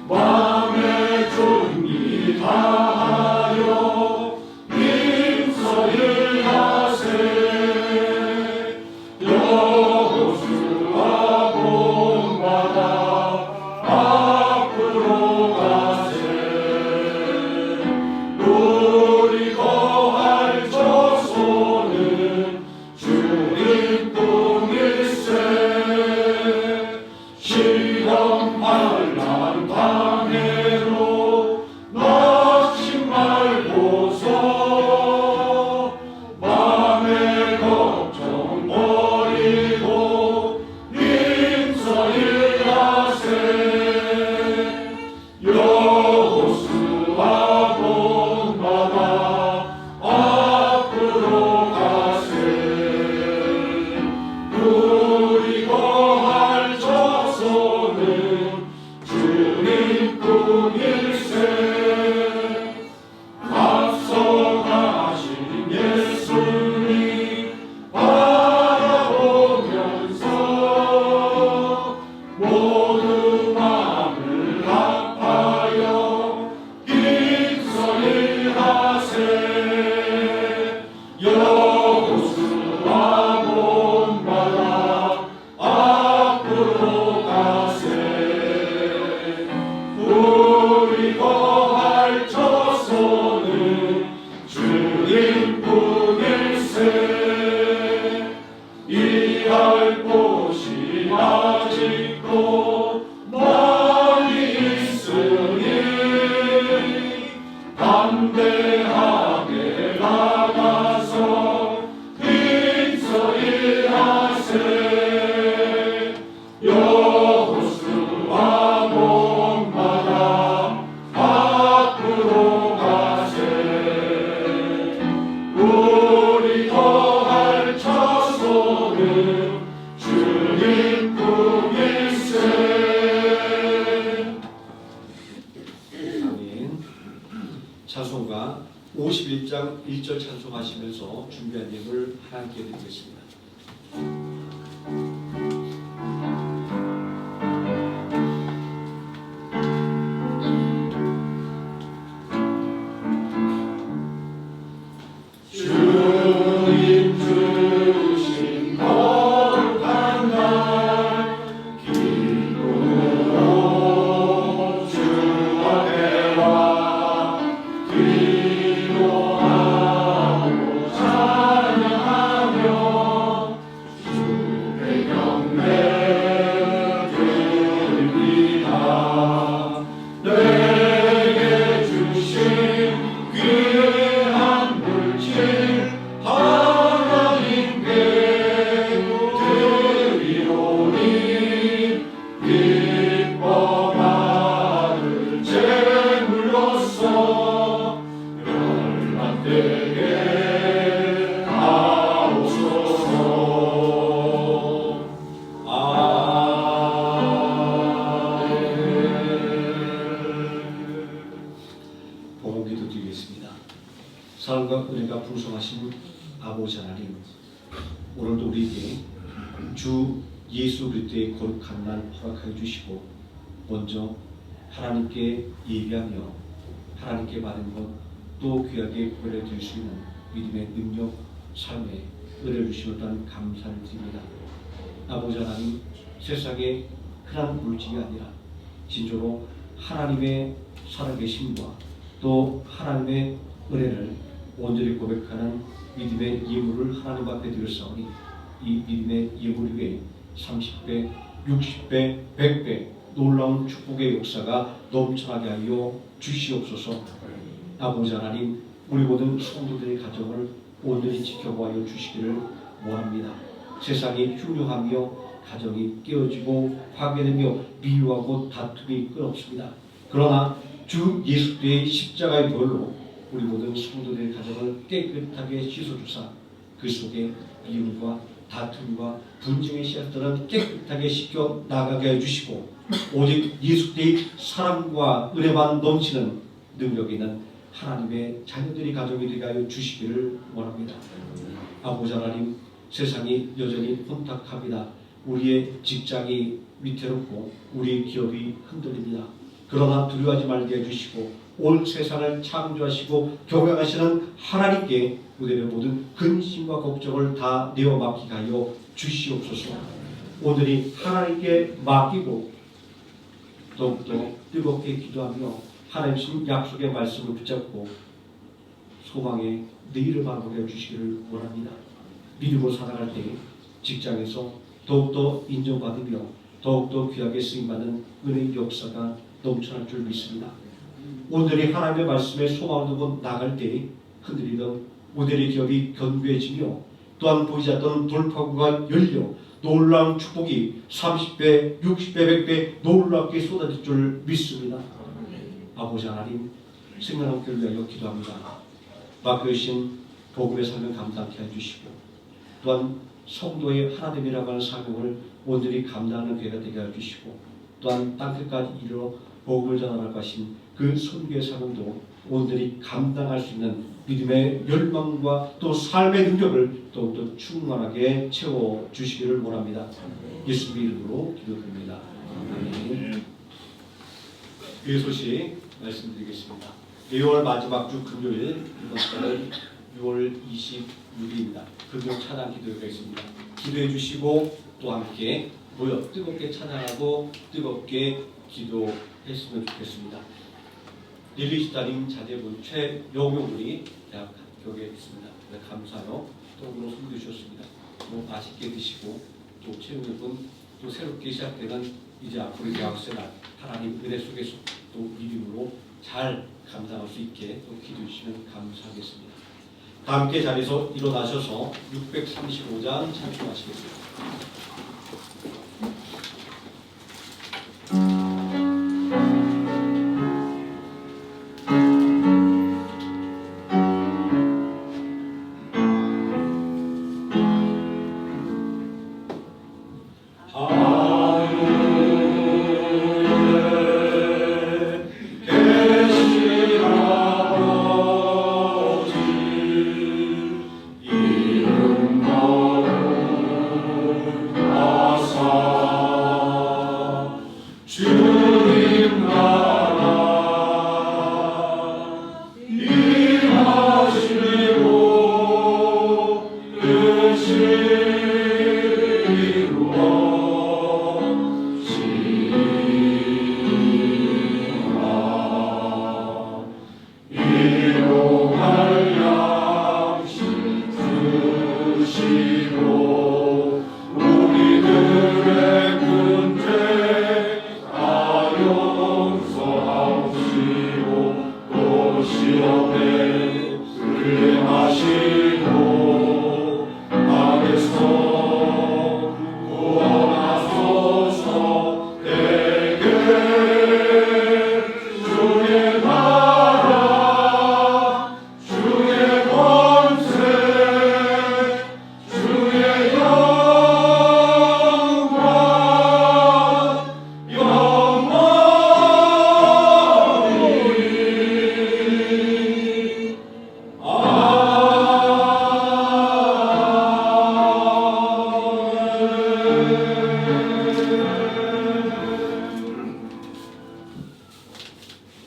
마음의 준비 다하여 임서를 하세. 여호수아 본받아 앞으로 가세. 우리 거할 저소는 찬송하시면서 준비한 예물 하나님께 드리겠습니다. 사랑과 은혜가 풍성하신 아버지 하나님, 오늘도 우리에게 주 예수 그리스도의 거룩한 날 허락하여 주시고 먼저 하나님께 예배하며 하나님께 받은 것 또 귀하게 구별해 드릴 수 있는 믿음의 능력, 삶에 은혜를 주시며 또한 감사를 드립니다. 아버지 하나님, 세상에 흔한 물질이 아니라 진정으로 하나님의 살아계심과 또 하나님의 은혜를 온전히 고백하는 믿음의 예물을 하나님 앞에 드렸사오니 이 믿음의 예물 위에 30배, 60배, 100배 놀라운 축복의 역사가 넘쳐나게 하여 주시옵소서. 아버지 하나님, 우리 모든 성도들의 가정을 온전히 지켜보아 주시기를 원합니다. 세상이 흉흉하며 가정이 깨어지고 파괴되며 미워하고 다툼이 끊없습니다. 그러나 주 예수의 십자가의 돌로 우리 모든 성도들의 가정을 깨끗하게 씻어주사 그 속에 미움과 다툼과 분쟁의 씨앗들은 깨끗하게 씻겨 나가게 해주시고 오직 예수의 사랑과 은혜만 넘치는 능력이 있는 하나님의 자녀들이 가정이 되게 하여 주시기를 원합니다. 아버지 하나님, 세상이 여전히 혼탁합니다. 우리의 직장이 위태롭고 우리의 기업이 흔들립니다. 그러나 두려워하지 말게 해주시고 온 세상을 창조하시고 경영하시는 하나님께 우리의 모든 근심과 걱정을 다 내어 맡기게 하여 주시옵소서. 오늘이 하나님께 맡기고 더욱더 뜨겁게 기도하며 하나님 주신 약속의 말씀을 붙잡고 소망의 내일을 바라보게 해주시기를 원합니다. 믿음으로 살아갈 때 직장에서 더욱더 인정받으며 더욱더 귀하게 쓰임받는 은혜의 역사가 넘쳐날 줄 믿습니다. 오늘이 하나님의 말씀에 소망을 두고 나갈 때 흔들리던 모델의 기업이 견고해지며 또한 보이지 않던 돌파구가 열려 놀라운 축복이 30배, 60배, 100배 놀랍게 쏟아질 줄 믿습니다. 아버지 하나님, 생명학교를 위하여 기도합니다. 맡겨주신 복음의 삶을 감당케 해주시고 또한 성도의 하나됨이라고 하는 사명을 온전히 감당하는 교회가 되게 해주시고 또한 땅끝까지 이르러 복음을 전할 것인 그 선교의 사명도 온전히 감당할 수 있는 믿음의 열망과 또 삶의 능력을 더욱더 충만하게 채워주시기를 원합니다. 예수님의 이름으로 기도드립니다. 아멘. 이 소식 말씀드리겠습니다. 6월 마지막 주 금요일, 이번 달은 6월 26일입니다. 금요 찬양 기도회가 있습니다. 기도해 주시고 또 함께 모여 뜨겁게 찬양하고 뜨겁게 기도했으면 좋겠습니다. 릴리시다님 자제분 최영용군이 대학 교회에 있습니다. 감사하여 떡으로 선물해 주셨습니다. 맛있게 드시고 또 최영용군 또 새롭게 시작되는 이제 앞으로 대학생 날 하나님 은혜 속에서 또 믿음으로 잘 감당할 수 있게 또 기도해 주시면 감사하겠습니다. 다 함께 자리에서 일어나셔서 635장 찬송하시겠습니다. 계시라 아버지 하시고 우리들의 큰 죄 다 용서하시고 또 시험에 들게 하시고 악에서 구원하소서. 내게 주의 나라 주의 권세 주의 영광 영원히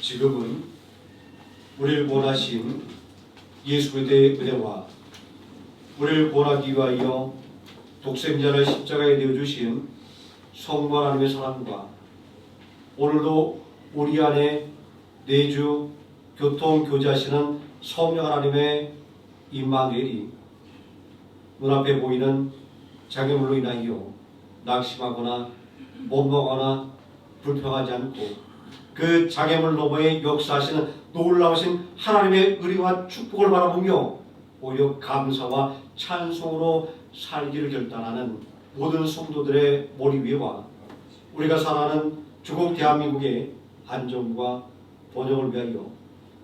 지금은 우리를 구원하신 예수 그리스도의 은혜와 우리를 구원하기 위하여 독생자를 십자가에 내어주신 성부 하나님의 사랑과 오늘도 우리 안에 내주 교통 교제하시는 성령 하나님의 임마누엘이 눈앞에 보이는 장애물로 인하여 낙심하거나 원망하거나 불평하지 않고 그 장애물 너머에 역사하시는 놀라우신 하나님의 의리와 축복을 바라보며 오히려 감사와 찬송으로 살기를 결단하는 모든 성도들의 머리 위에와 우리가 살아가는 주국 대한민국의 안정과 번영을 위하여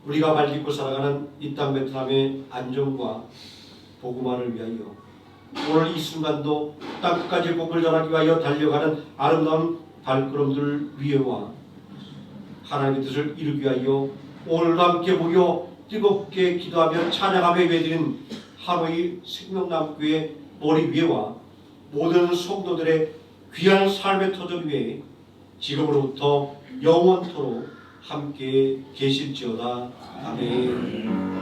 우리가 발딛고 살아가는 이 땅 베트남의 안정과 복음화를 위하여 오늘 이 순간도 땅끝까지 복을 전하기 위하여 달려가는 아름다운 발걸음들 위에와 하나님의 뜻을 이루기 위하여 오늘도 함께 모여 뜨겁게 기도하며 찬양하며 예배드린 하노이 생명남교회 머리 위에와 모든 성도들의 귀한 삶의 터전 위에 지금으로부터 영원토록 함께 계실지어다. 아멘.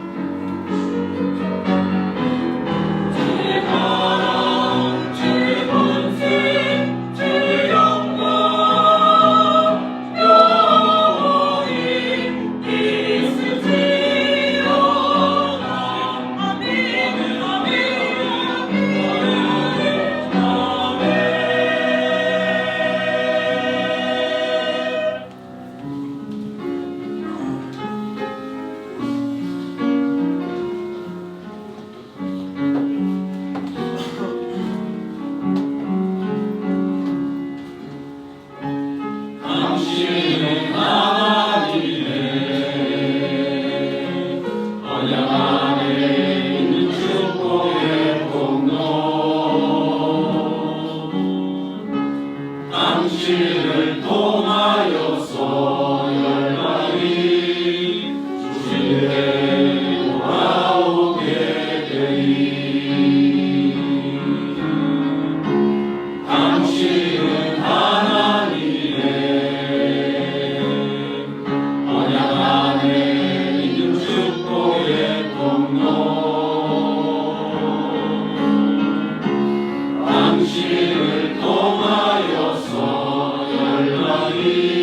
당신을 통하여서 열방이 주님께 돌아오게 되리. 당신은 하나님의 언약 안에 있는 축복의 통로. 당신을 통하여서 열방이